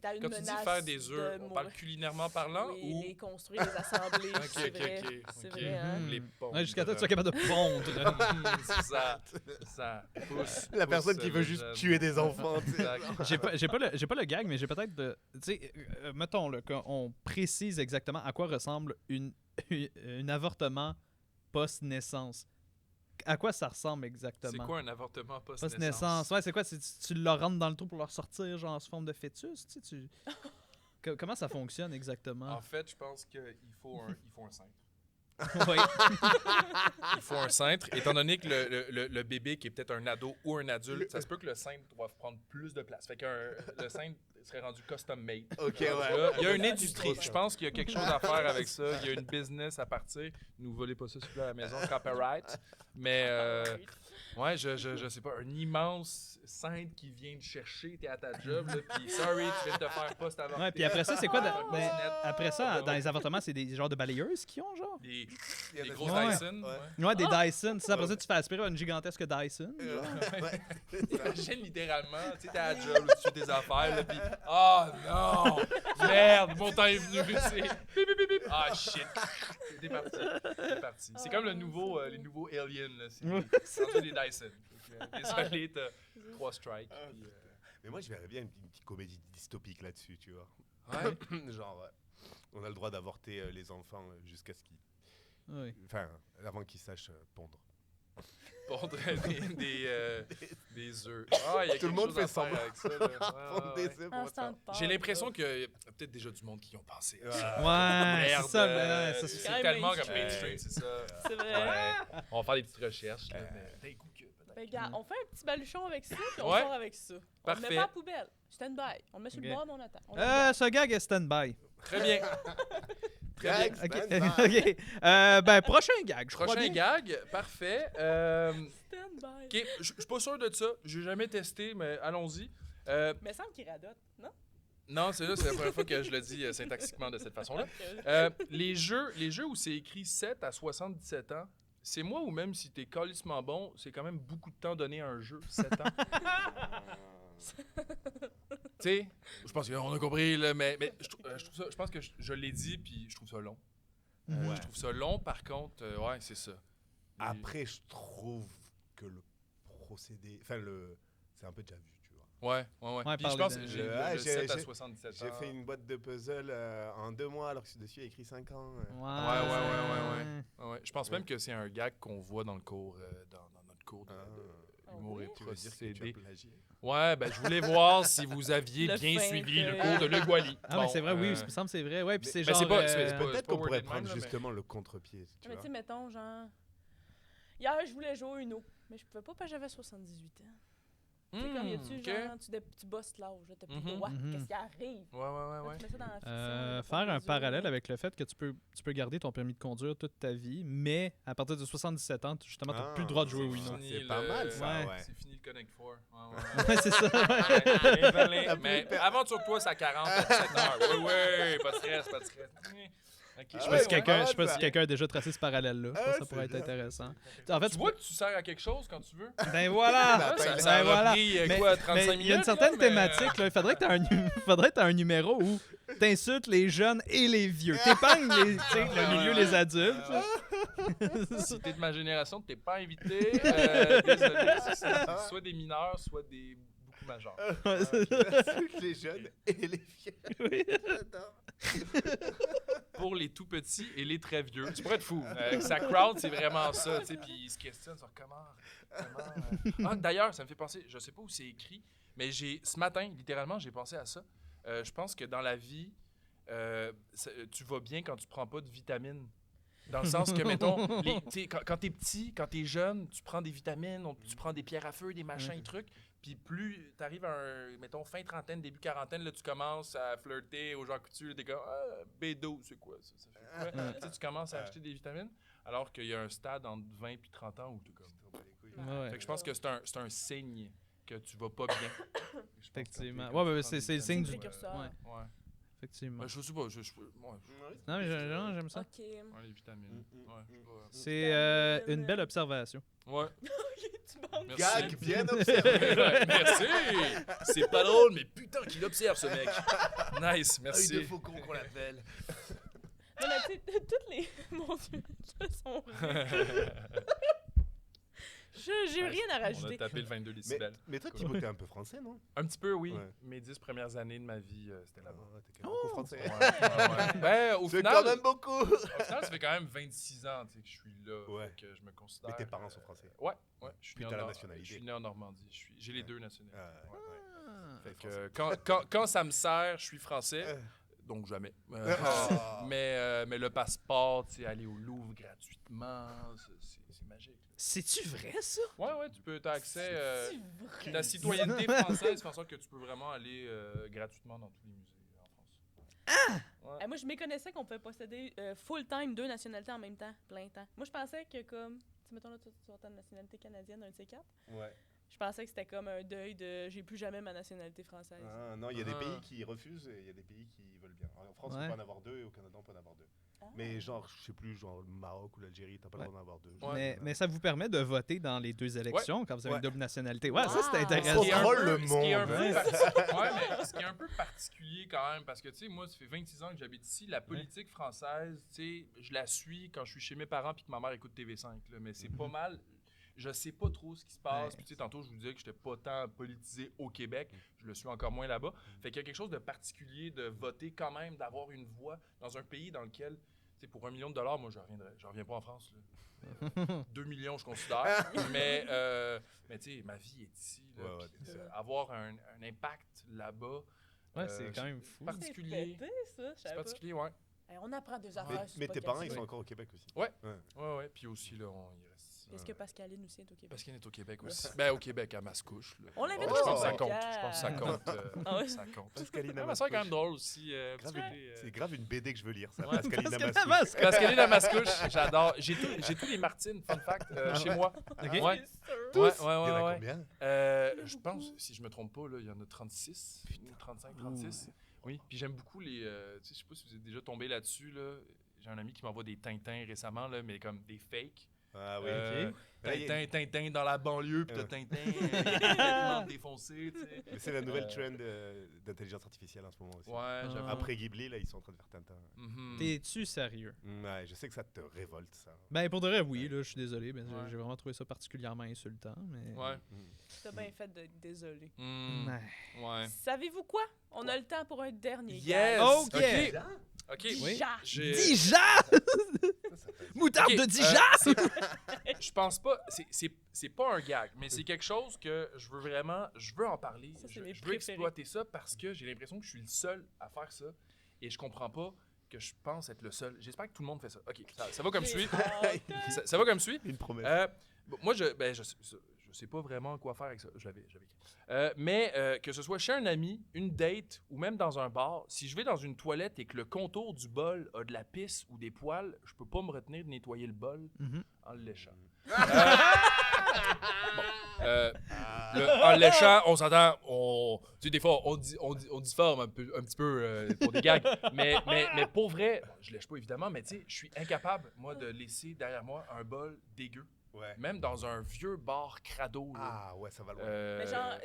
à une Quand tu menace dis faire des œufs, de on parle mourir. culinairement parlant Oui, ou... les construire, les assembler, Ok, c'est ok, vrai. ok, C'est ok. vrai, hein? Les pompes. Ouais, jusqu'à temps que tu sois capable de pondre. C'est ça. Ça pousse. La personne pousse qui le veut juste jeune. tuer des enfants. tu sais. Exact. J'ai pas le gag, mais j'ai peut-être de. Tu sais, mettons là, qu'on précise exactement à quoi ressemble un avortement post-naissance. À quoi ça ressemble exactement? C'est quoi un avortement post-naissance? Post-naissance. Ouais, c'est quoi? Tu leur rentres dans le trou pour leur sortir, genre, sous forme de fœtus? Tu sais, comment ça fonctionne exactement? En fait, je pense qu'il faut un cintre. Oui. Il faut un cintre. Étant donné que le bébé qui est peut-être un ado ou un adulte, ça se peut que le cintre doive prendre plus de place. Fait que le cintre serait rendu custom made. Ok, Là, ouais. il y a une industrie. Je pense qu'il y a quelque chose à faire avec ça. Il y a une business à partir. Nous volez pas ça sur la maison, copyright. Mais ouais, je sais pas, un immense cintre qui vient te chercher, t'es à ta job, là, puis sorry, tu viens de te faire post avant. Ouais, puis après ça, c'est quoi? Ouais. Après ça, dans les avortements, c'est des genres de balayeuses qui ont, genre? Des Il y a des grosses Ouais. Dyson. Ouais. Ouais, des Dyson. Ça, après ça, tu fais aspirer à une gigantesque Dyson. Ouais. T'imagines littéralement, tu sais, t'es à la job, là, tu fais tes affaires, là, pis oh non, merde, mon temps est venu, tu sais. Bip, bip, bip, bip. Ah shit, c'est parti, c'est parti. C'est comme les nouveaux aliens, là, c'est rendu des Dyson. Donc, désolé, t'as 3 strikes. Puis, Mais moi, je verrais bien une petite comédie dystopique là-dessus, tu vois. ouais. Genre, on a le droit d'avorter les enfants jusqu'à ce qu'ils... Oui. Enfin, avant qu'ils sachent pondre. Pondre des œufs. Ah, il y a Tout le quelque monde chose fait à faire semblant. avec ça, là. Pondre Ouais, des ouais. œufs En pour ce temps de ça. Pâques, J'ai l'impression là. qu'il y a peut-être déjà du monde qui y ont pensé. Ouais. Ouais, Merde, c'est ça. Mais, ouais, ça, c'est quand même tellement comme mainstream. mainstream, c'est ça. C'est vrai. Ouais. On va faire des petites recherches. Là, mais d'un coup que peut-être. Ben, gars, on fait un petit baluchon avec ça, puis on Ouais. sort avec ça. On le Parfait. met pas à la poubelle. Stand by. On le met sur Ok. le bord, mais on attend. On le garde. ce gag est stand-by. Très bien. Très bien. Gag, OK. stand by. OK. Ben, prochain gag, je crois Prochain bien. gag, parfait. Stand by. OK, je suis pas sûr de ça. J'ai jamais testé, mais allons-y. Mais il semble qu'il radote, non? Non, c'est la première fois que je le dis syntaxiquement de cette façon-là. Les jeux où c'est écrit 7 à 77 ans, c'est moi ou même si t'es calissement bon, c'est quand même beaucoup de temps donné à un jeu, 7 ans. sais, je pense qu'on a compris, là, mais je trouve ça, je pense que je l'ai dit, puis je trouve ça long. Ouais. Je trouve ça long, par contre, ouais, c'est ça. Après, je trouve que le procédé... Enfin, c'est un peu déjà vu, tu vois. Ouais. Ouais, Puis je parler pense de- que j'ai Ouais, le 7 à j'ai- 77 ans. J'ai fait une boîte de puzzle en 2 mois, alors que dessus, il y a écrit 5 ans. Ouais. Je pense même que c'est un gag qu'on voit dans le cours, dans notre cours d'humour et Tu veux dire que tu as procédé. plagié? Ouais, ben je voulais voir si vous aviez Le bien fin suivi le feuille. cours de Luc Boilly. Ah, mais c'est vrai, oui, il me semble que c'est vrai. Ouais, puis c'est mais genre. c'est pas- c'est pas- Peut-être pas qu'on pourrait wordé de même, prendre là, mais- justement le contre-pied, tu Mais vois. tu sais, mettons, genre. Hier, je voulais jouer au Uno, mais je pouvais pas parce que j'avais 78 ans. Tu sais, comme y a-tu, ok. genre, tu bosses l'âge, là, t'as plus le Mhm. droit. Mhm. Qu'est-ce qui arrive? Ouais. Là, tu mets ça dans la fiction, là, Faire un pour les parallèle yeux. avec le fait que tu peux garder ton permis de conduire toute ta vie, mais à partir de 77 ans, justement, tu n'as plus le droit de jouer au c'est Uno. fini C'est pas mal, ça, Ouais. ouais. C'est fini le Connect 4. Ouais, c'est ça. ouais. Désolé, mais aventure-toi, c'est à 40 à 17 heures. Oui, pas de stress. Ok, Je sais Ouais, pas si ouais, quelqu'un ouais, je sais pas ça. si quelqu'un a déjà tracé ce parallèle-là. Je pense que ça c'est pourrait être bien. intéressant. En fait, Tu vois que tu sers à quelque chose quand tu veux? ben voilà! Bah, Ça, ben ça a voilà. repris, Mais- quoi, 35 mais minutes? il y a une certaine là, mais- thématique. Là. Il faudrait que tu aies un numéro où tu insultes les jeunes et les vieux. T'épargnes tu sais, le milieu des adultes. Si t'es de ma génération, t'es pas invité. Désolé, c'est soit des mineurs, soit des beaucoup majeurs. Les jeunes et les vieux. Oui. J'adore. Pour les tout petits et les très vieux. Tu pourrais être fou. Sa crowd, c'est vraiment ça. Tu sais, puis ils se questionnent sur comment. Ah, d'ailleurs, ça me fait penser, je sais pas où c'est écrit, mais ce matin, littéralement, j'ai pensé à ça. Je pense que dans la vie, tu vas bien quand tu prends pas de vitamines. Dans le sens que, mettons, quand t'es petit, quand t'es jeune, tu prends des vitamines, tu prends des pierres à feu, des machins et trucs. Puis plus t'arrives à mettons, fin trentaine, début quarantaine, là, tu commences à flirter aux gens coutus, t'es comme B12, c'est quoi ça? Ça fait quoi? Tu sais, tu commences à acheter des vitamines, alors qu'il y a un stade entre 20 et 30 ans où t'es comme. Ouais. Fait que je pense que c'est un signe que tu vas pas bien. Je pense Effectivement. que quand Ouais, tu mais prends c'est des le signe vitamines, du. précurseur. Ouais, Ouais. effectivement. Ben, je sais pas, ouais, Non, mais j'aime ça. Ok. ouais, les vitamines. Ouais, je sais pas. C'est une belle observation. Ouais. Tu bandes. Merci. Gag bien observé. Ouais, merci! C'est pas drôle, mais putain qu'il observe ce mec. Nice, Œil merci. de faucon qu'on l'appelle. Non, mais tu sais, toutes les. Mon Dieu, là, sont. J'ai rien à On a rajouter. tapé le 22 décibels. Mais toi, Thibaut, t'es un peu français, non? Un petit peu, oui. Ouais. Mes 10 premières années de ma vie, c'était là-bas. T'es quand même beaucoup français. Ouais. Ben, au C'est final, quand même beaucoup. au final, ça fait quand même 26 ans tu sais, que je suis là. Ouais. Fait que je me considère. Mais tes parents sont français. Ouais. Je suis Puis né t'as en la Nor- nationalité. Je suis né en Normandie. J'ai les deux nationalités. Ouais. Fait que quand ça me sert, je suis français. Donc jamais. Mais le passeport, tu sais, aller au Louvre gratuitement, c'est magique. là. C'est-tu vrai, ça? Ouais, tu peux, t'as accès. C'est vrai. Ta citoyenneté française fait en sorte que tu peux vraiment aller gratuitement dans tous les musées en France. Ouais. Moi, je méconnaissais qu'on pouvait posséder full-time 2 nationalités en même temps, plein temps. Moi, je pensais que comme, tu sais, mettons là, tu as ta nationalité canadienne, un de ces 4. Ouais. Je pensais que c'était comme un deuil de j'ai plus jamais ma nationalité française. Ah, non, il y a des Ah. pays qui refusent et il y a des pays qui veulent bien. En France, on Ouais. peut en avoir 2 et au Canada, on peut en avoir 2. Ah. Mais genre, je sais plus, genre le Maroc ou l'Algérie, t'as pas le droit d'en avoir 2. Ouais. Mais ça vous permet de voter dans les deux élections quand vous avez Ouais. une double nationalité. Ouais, ça, c'est Wow. intéressant. Ce qui est un Contrôle peu- le ce qui est un monde. peu Ouais. mais ce qui est un peu particulier quand même, parce que, tu sais, moi, ça fait 26 ans que j'habite ici. La politique française, tu sais, je la suis quand je suis chez mes parents puis que ma mère écoute TV5, là, mais c'est pas mal. Je sais pas trop ce qui se passe. Ouais. Puis, tu sais, tantôt, je vous disais que j'étais pas tant politisé au Québec. Je le suis encore moins là-bas. Fait qu'il y a quelque chose de particulier de voter quand même, d'avoir une voix dans un pays dans lequel, tu sais, pour $1 million, moi, je reviens pas en France, là. 2 millions, je considère. mais tu sais, ma vie est ici. Là, Ouais, puis, c'est ça. avoir un impact là-bas. Ouais, c'est quand même fou. Par- particulier. C'est pété, ça, je C'est savais pas. particulier, ouais. On apprend des affaires. Mais, sur mais ce tes parents, ils podcast. sont encore au Québec aussi. Ouais. Puis aussi, là, on y reste ici. Est-ce que Pascaline aussi est au Québec? Parce qu'elle est au Québec aussi. Ben, au Québec, à Mascouche. Là. On l'invite Oh, Je au pense que ça podcast. compte. Je pense que ça compte. Ah ouais? Ça compte. Pascaline Ah, ma soeur est quand même drôle aussi. un petit Grave, côté, C'est grave une BD que je veux lire, ça. Ouais, Pascaline Pascaline Damascus. Damascus. Parce qu'elle est dans Mascouche, j'adore. J'ai tous les Martines, fun fact, chez moi. Ok. Ouais. C'est sûr. Tous? Ouais, Il y en a ouais. combien? Je pense, si je me trompe pas, là, il y en a 36, 35, 36. Oui, puis j'aime beaucoup les... tu sais, je sais pas si vous êtes déjà tombé là-dessus, là. J'ai un ami qui m'envoie des Tintins récemment, là, mais comme des fakes. Ah oui. Tintin dans la banlieue, puis t'as Tintin complètement défoncé, tu sais. Mais c'est la nouvelle trend d'intelligence artificielle en ce moment aussi. Ouais, j'avoue. Après Ghibli, là, ils sont en train de faire Tintin. Mhm. T'es-tu sérieux? Ouais, je sais que ça te révolte, ça. Ben, pour de vrai, oui, là, je suis désolé. Ben, Ouais. j'ai vraiment trouvé ça particulièrement insultant. Mais... Ouais. T'as bien fait d'être désolé. Mm. Ouais. Ouais. Savez-vous quoi? On a le temps pour un dernier Yes! Ok. OK. Déjà! J'ai- Dija! Moutarde Ok, de Dija! Je pense pas. C'est pas un gag, mais c'est quelque chose que je veux vraiment. Je veux en parler. Ça, c'est Je mes veux préférés. exploiter ça parce que j'ai l'impression que je suis le seul à faire ça. Et je comprends pas que je pense être le seul. J'espère que tout le monde fait ça. OK, ça va comme suit. Ça va comme suit. Une promesse. Moi, je sais pas vraiment quoi faire avec ça. Je l'avais écrit. Mais que ce soit chez un ami, une date ou même dans un bar, si je vais dans une toilette et que le contour du bol a de la pisse ou des poils, je peux pas me retenir de nettoyer le bol en le léchant. En le léchant, on s'entend, tu sais, des fois, on difforme un petit peu pour des gags. Mais pour vrai, je lèche pas évidemment, mais tu sais, je suis incapable, moi, de laisser derrière moi un bol dégueu. Ouais. Même dans un vieux bar crado. Là. Ah, ouais, ça va loin. Mais genre,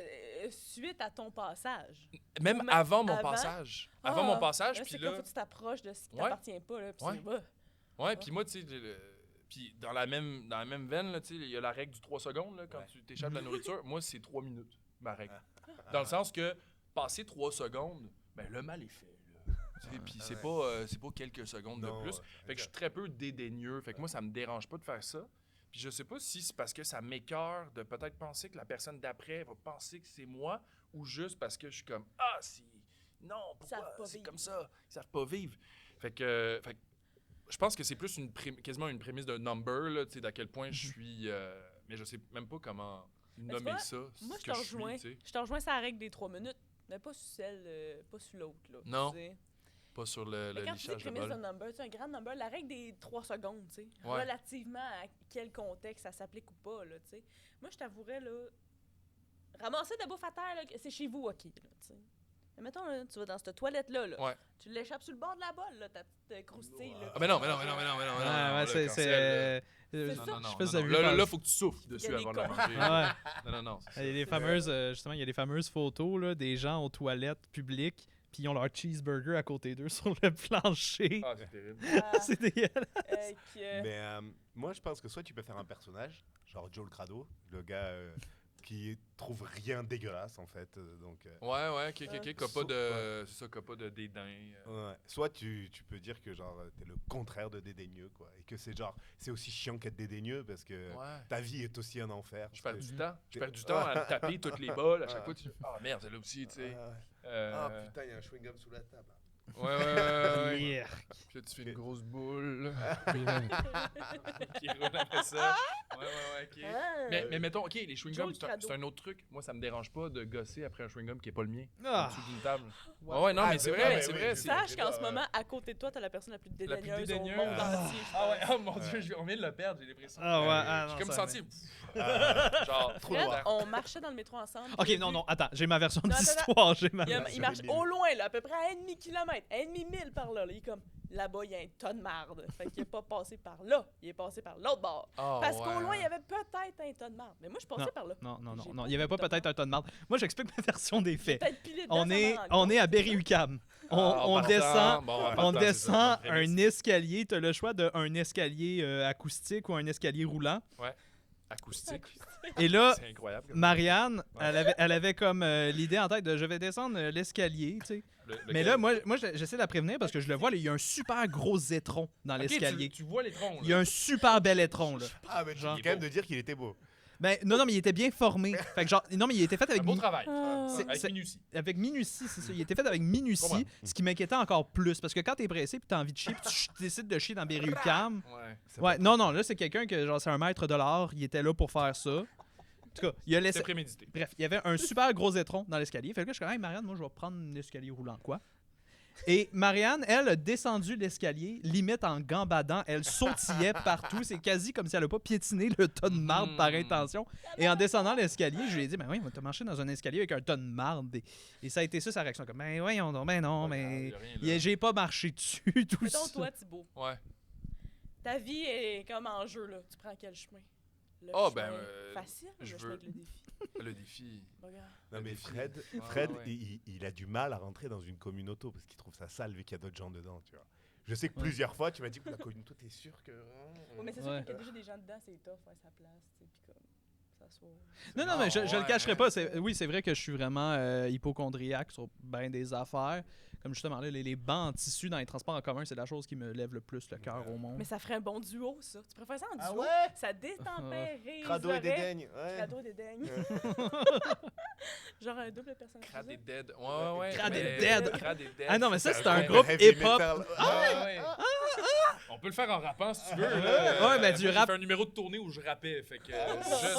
suite à ton passage. Même même avant mon avant? passage. Avant mon passage, Là, puis c'est là... comme faut que tu t'approches de ce qui Ouais. t'appartient pas. Là, puis Ouais. c'est bas. Ouais, puis moi, tu sais, puis dans la même veine, là, tu sais, il y a la règle du 3 secondes, là, quand Ouais. tu t'échappes de la nourriture. Moi, c'est 3 minutes, ma règle. Dans le sens que, passer 3 secondes, ben le mal est fait, là. Tu sais, puis c'est pas quelques secondes Non, de plus. Fait que je suis très peu dédaigneux. Fait que moi, ça me dérange pas de faire ça. Puis je sais pas si c'est parce que ça m'écœure de peut-être penser que la personne d'après va penser que c'est moi ou juste parce que je suis comme ah c'est non savent pourquoi pas c'est vivre. comme ça ils savent pas vivre. Fait que je pense que c'est plus quasiment une prémisse d'un number là, tu sais d'à quel point je suis mais je sais même pas comment nommer vois, ça. Moi, ce je te que suis, rejoins. tu sais. Je te rejoins sur la règle des 3 minutes, mais pas sur celle, pas sur l'autre. Là, Non. tu sais. Pas sur le Mais quand tu dis lichage de prémisse de bol. number, tu sais, un grand number, la règle des 3 secondes, tu sais, Ouais. relativement à quel contexte ça s'applique ou pas, là, tu sais. Moi, je t'avouerais, là, ramasser de la bouffe à terre, là, c'est chez vous, OK, là, tu sais. Mais mettons, là, tu vas dans cette toilette-là, là, Ouais. tu l'échappes sur le bord de la bolle, là, ta petite croustille, là. Ah mais non. Ouais, là, c'est. cancel, C'est Non, ça. non, non, Je sais pas si non, vous avez non. vu Là, dans- faut que tu souffles dessus Il y a des avant de la cons. manger. Ouais. Non. Il y a les fameuses, justement, il y a les fameuses photos là, des gens aux toilettes publiques, puis ils ont leur cheeseburger à côté d'eux sur le plancher. Ah, c'est terrible. Ah, C'est dégueulasse. que- Mais moi, je pense que soit tu peux faire un personnage, genre Joe le Crado, le gars qui trouve rien dégueulasse, en fait. Ouais, ok, qui a pas de... C'est ça, qui a pas de dédain. Ouais. Soit tu peux dire que genre t'es le contraire de dédaigneux, quoi. Et que c'est aussi chiant qu'être dédaigneux parce que Ouais. ta vie est aussi un enfer. Je perds Parce du que- temps. Je perds du temps à me taper toutes les bols. À chaque fois, tu fais ah merde, celle-là aussi, tu sais. Ah putain, il y a un chewing-gum sous la table. Ouais. Yeah. Puis là, tu fais une grosse boule. Qui roule après ça. Ouais, ok. Ah. Mais mettons, ok, les chewing-gums, Joe le Crado. c'est un autre truc. Moi, ça me dérange pas de gosser après un chewing-gum qui est pas le mien. Ah. En dessous d'une table. Ouais, non, mais c'est vrai, ben c'est oui, vrai. mais c'est- Sache qu'en ce moment, à côté de toi, t'as la personne la plus dédaigneuse, dédaigneuse. au monde entier. je Ah ouais, pense. oh mon dieu, on vient de le perdre, j'ai l'impression. Ah ouais, ah J'ai non, comme ça senti. Genre, trop Fred, noir. on marchait dans le métro ensemble. Ok, j'ai non, vu- non, attends, j'ai ma version de Non, attends, l'histoire. J'ai ma Il, version. il marche au loin, là, à peu près à 1,5 km, 1,5 mille par là. Il est comme, là-bas, il y a un tas de marde. Fait qu'il est pas passé par là, il est passé par l'autre bord. Parce qu'au loin, il y avait peut-être un tas de marde. Mais moi, je passais par là. Non, J'ai il pas n'y avait pas vu de peut-être un tas de marde. Moi, j'explique ma version des faits. Peut-être pilé dedans, On sans m'en est, rendre on compte. est à Berry-UQAM. On descend, on descend un escalier. Tu as le choix d'un escalier acoustique ou un escalier roulant. Acoustique. Et là, C'est incroyable. Marianne, elle avait comme l'idée en tête de je vais descendre l'escalier, tu sais. Mais là, moi j'essaie de la prévenir parce que je le vois, là, il y a un super gros étron dans l'escalier. Tu vois les troncs. Il y a un super bel étron, là. Ah, mais tu Genre- viens quand même de dire qu'il était beau. Ben, non, mais il était bien formé. Fait que genre, non, mais il était fait avec Un beau travail. Ah. Avec minutie. avec minutie, c'est ça. Il était fait avec minutie, Comprends. ce qui m'inquiétait encore plus. Parce que quand t'es pressé puis t'as envie de chier puis tu décides de chier dans Berry-UQAM. Ouais. Ouais, non, là, c'est quelqu'un que, genre, c'est un maître de l'art. Il était là pour faire ça. En tout cas, il a laissé. C'est prémédité. Bref, il y avait un super gros étron dans l'escalier. Fait que là, je suis comme, hey, Marianne, moi, je vais prendre l'escalier roulant, quoi. Et Marianne, elle, a descendu l'escalier, limite en gambadant. Elle sautillait partout. C'est quasi comme si elle n'a pas piétiné le tas de marde par intention. Et en descendant l'escalier, je lui ai dit, ben oui, t'as marché dans un escalier avec un tas de marde. Et ça a été ça, sa réaction. Comme, ben voyons donc, ben non, mais y a rien, là. j'ai pas marché dessus, tout Mettons, ça. toi, Thibaut, Ouais. Ta vie est comme en jeu, là. Tu prends quel chemin? Le Ah, chemin ben, facile ou je le chemin veux- avec le défi? Le défi. Regarde. Non, Le mais défi. Fred, ouais. il a du mal à rentrer dans une communauté parce qu'il trouve ça sale vu qu'il y a d'autres gens dedans, tu vois. Je sais que Ouais. plusieurs fois, tu m'as dit que la communauté, t'es sûr que... Ouais, mais c'est sûr Ouais. qu'il y a déjà des gens dedans, c'est tough, faire sa place, tu sais, puis comme, s'asseoir. Non, non, mais je le ouais, cacherai hein. pas. Oui, c'est vrai que je suis vraiment hypochondriaque sur bien des affaires. Comme justement, là, les bancs en tissu dans les transports en commun, c'est la chose qui me lève le plus le cœur au monde. Mais ça ferait un bon duo, ça. Tu préfères ça en duo? Ah ouais? Ça destempérise. Crado et dédaigne, ouais. Crado et dédaigne. Genre un double personnage. Crade et Dead. Ouais. Crade et mais- Dead. Crade et Dead. Ah non, mais ça, c'est un Ouais, groupe heavy hip-hop. metal. Ouais. On peut le faire en rappant si tu veux. là. Ouais, mais du Moi, rap- J'ai fait un numéro de tournée où je rappais. Fait que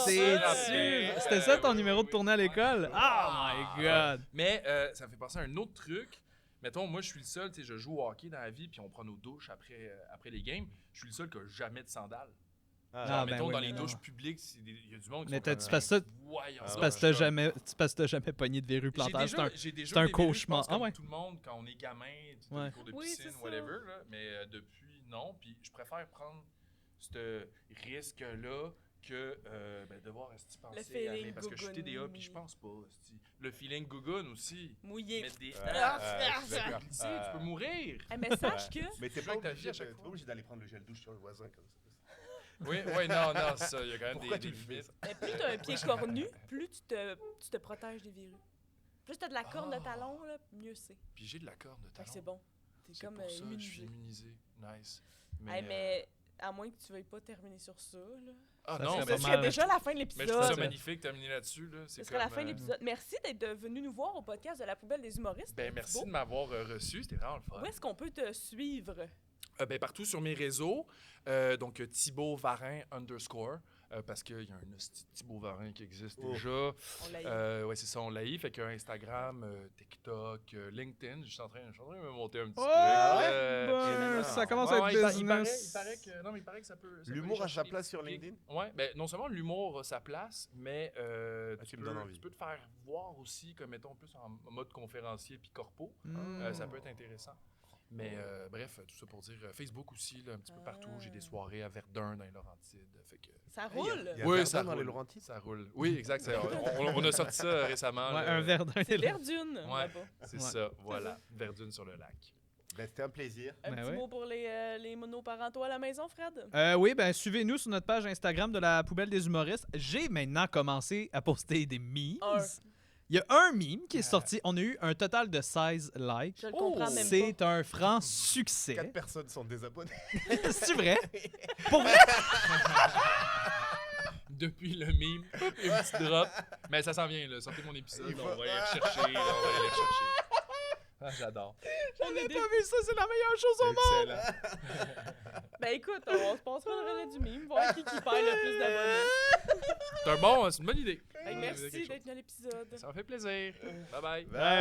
C'est rappais. C'était ça ton Oui, numéro oui, de oui. tournée à l'école? Oh Ah, my god! Mais ça me fait penser à un autre truc. Mettons, moi, je suis le seul, tu sais, je joue au hockey dans la vie, puis on prend nos douches après les games. Je suis le seul qui n'a jamais de sandales. Ah, Ah, Mettons, oui, dans mais les non. douches publiques, il y a du monde qui Mais sont t'as- comme, tu passes ça- voyons C'est C'est donc. parce que Je suis t'as jamais pogné de verrue comme- plantage. J'ai déjà c'est un eu des verrues, je cauchemar. pense, comme Ah ouais. tout le monde, quand on est gamin, tu sais, Ouais. des cours de Oui, piscine, c'est ça. whatever. Là, mais depuis, non. Puis je préfère prendre ce risque-là que devoir esti, penser à feeling parce que je suis TDA, gougoune. puis je pense pas. esti. Le feeling gougoune aussi. Mouillé. Mettre des... Ouais, Tu je suis d'accord. peux mourir. Eh, mais sache que Mais t'es Chaque pas ta vie, à obligé, chaque t'es fois. pas obligé d'aller prendre le gel douche sur le voisin comme ça. Oui, non, c'est ça. Il y a quand même Pourquoi des tu le fais, limites. ça? mais plus t'as un pied cornu, plus tu te protèges des virus. Plus t'as de la corne de talon, là, mieux c'est. Puis j'ai de la corde de Fait talon. que c'est bon. T'es C'est comme pour ça, je suis immunisé. immunisé. Nice. Mais à moins que tu veuilles pas terminer sur ça, là. Ah Ça non, serait Ça pas mais serait mal. déjà la fin de mais je trouve l'épisode. ça magnifique de terminer là-dessus. Là. Ce C'est serait la comme, fin de l'épisode. Merci d'être venu nous voir au podcast de La Poubelle des humoristes. Ben, merci Thibaut. de m'avoir reçu. C'était vraiment le fun. Où est-ce qu'on peut te suivre? Partout sur mes réseaux. Donc, Thibaut Varin _ parce qu'il y a un hostie de Thibaut Varin qui existe Oh. déjà. On l'a Ouais, c'est ça, on l'a eu. Fait que Instagram, TikTok, LinkedIn. Je suis en train de me monter un petit Ouais, truc. ben, ça commence à être Ouais, business. il paraît que, non, mais il paraît que ça peut. L'humour aller a sa chercher place sur des LinkedIn? Ouais, ben non seulement l'humour a sa place, mais tu me donnes envie. tu peux te faire voir aussi, comme mettons plus en mode conférencier puis corpo. Mm. Ça peut être intéressant. Mais bref, tout ça pour dire Facebook aussi, là, un petit peu partout. J'ai des soirées à Verdun dans les Laurentides. Fait que... Ça Il y a- roule. il y a Oui, Verdun ça dans roule. les Laurentides? Ça roule. Oui, exact. On a sorti ça récemment. Ouais, là. un Verdun. C'est Verdune, Ouais. là-bas. C'est Ouais. ça, voilà. Verdune sur le lac. Ben, c'était un plaisir. Un Ben petit ouais. mot pour les monoparentaux à la maison, Fred? Oui, ben suivez-nous sur notre page Instagram de La Poubelle des humoristes. J'ai maintenant commencé à poster des memes. Un. Il y a un meme qui est sorti. On a eu un total de 16 likes. Je le comprends même C'est un franc succès. 4 personnes sont désabonnées. C'est vrai? Pour vrai? Depuis le meme, hop, il y a un petit drop. Mais ça s'en vient, là. Sortez mon épisode, Il faut- on va aller le chercher. Là, on va aller le chercher. Ah, j'adore. J'en ai pas vu ça, c'est la meilleure chose au monde! Excellent. Ben écoute, on se passera le relais du mime, voir qui perd le plus d'abonnés. C'est une bonne idée. Hey, merci d'être venu à l'épisode. Ça m'a fait plaisir. Bye bye. Bye.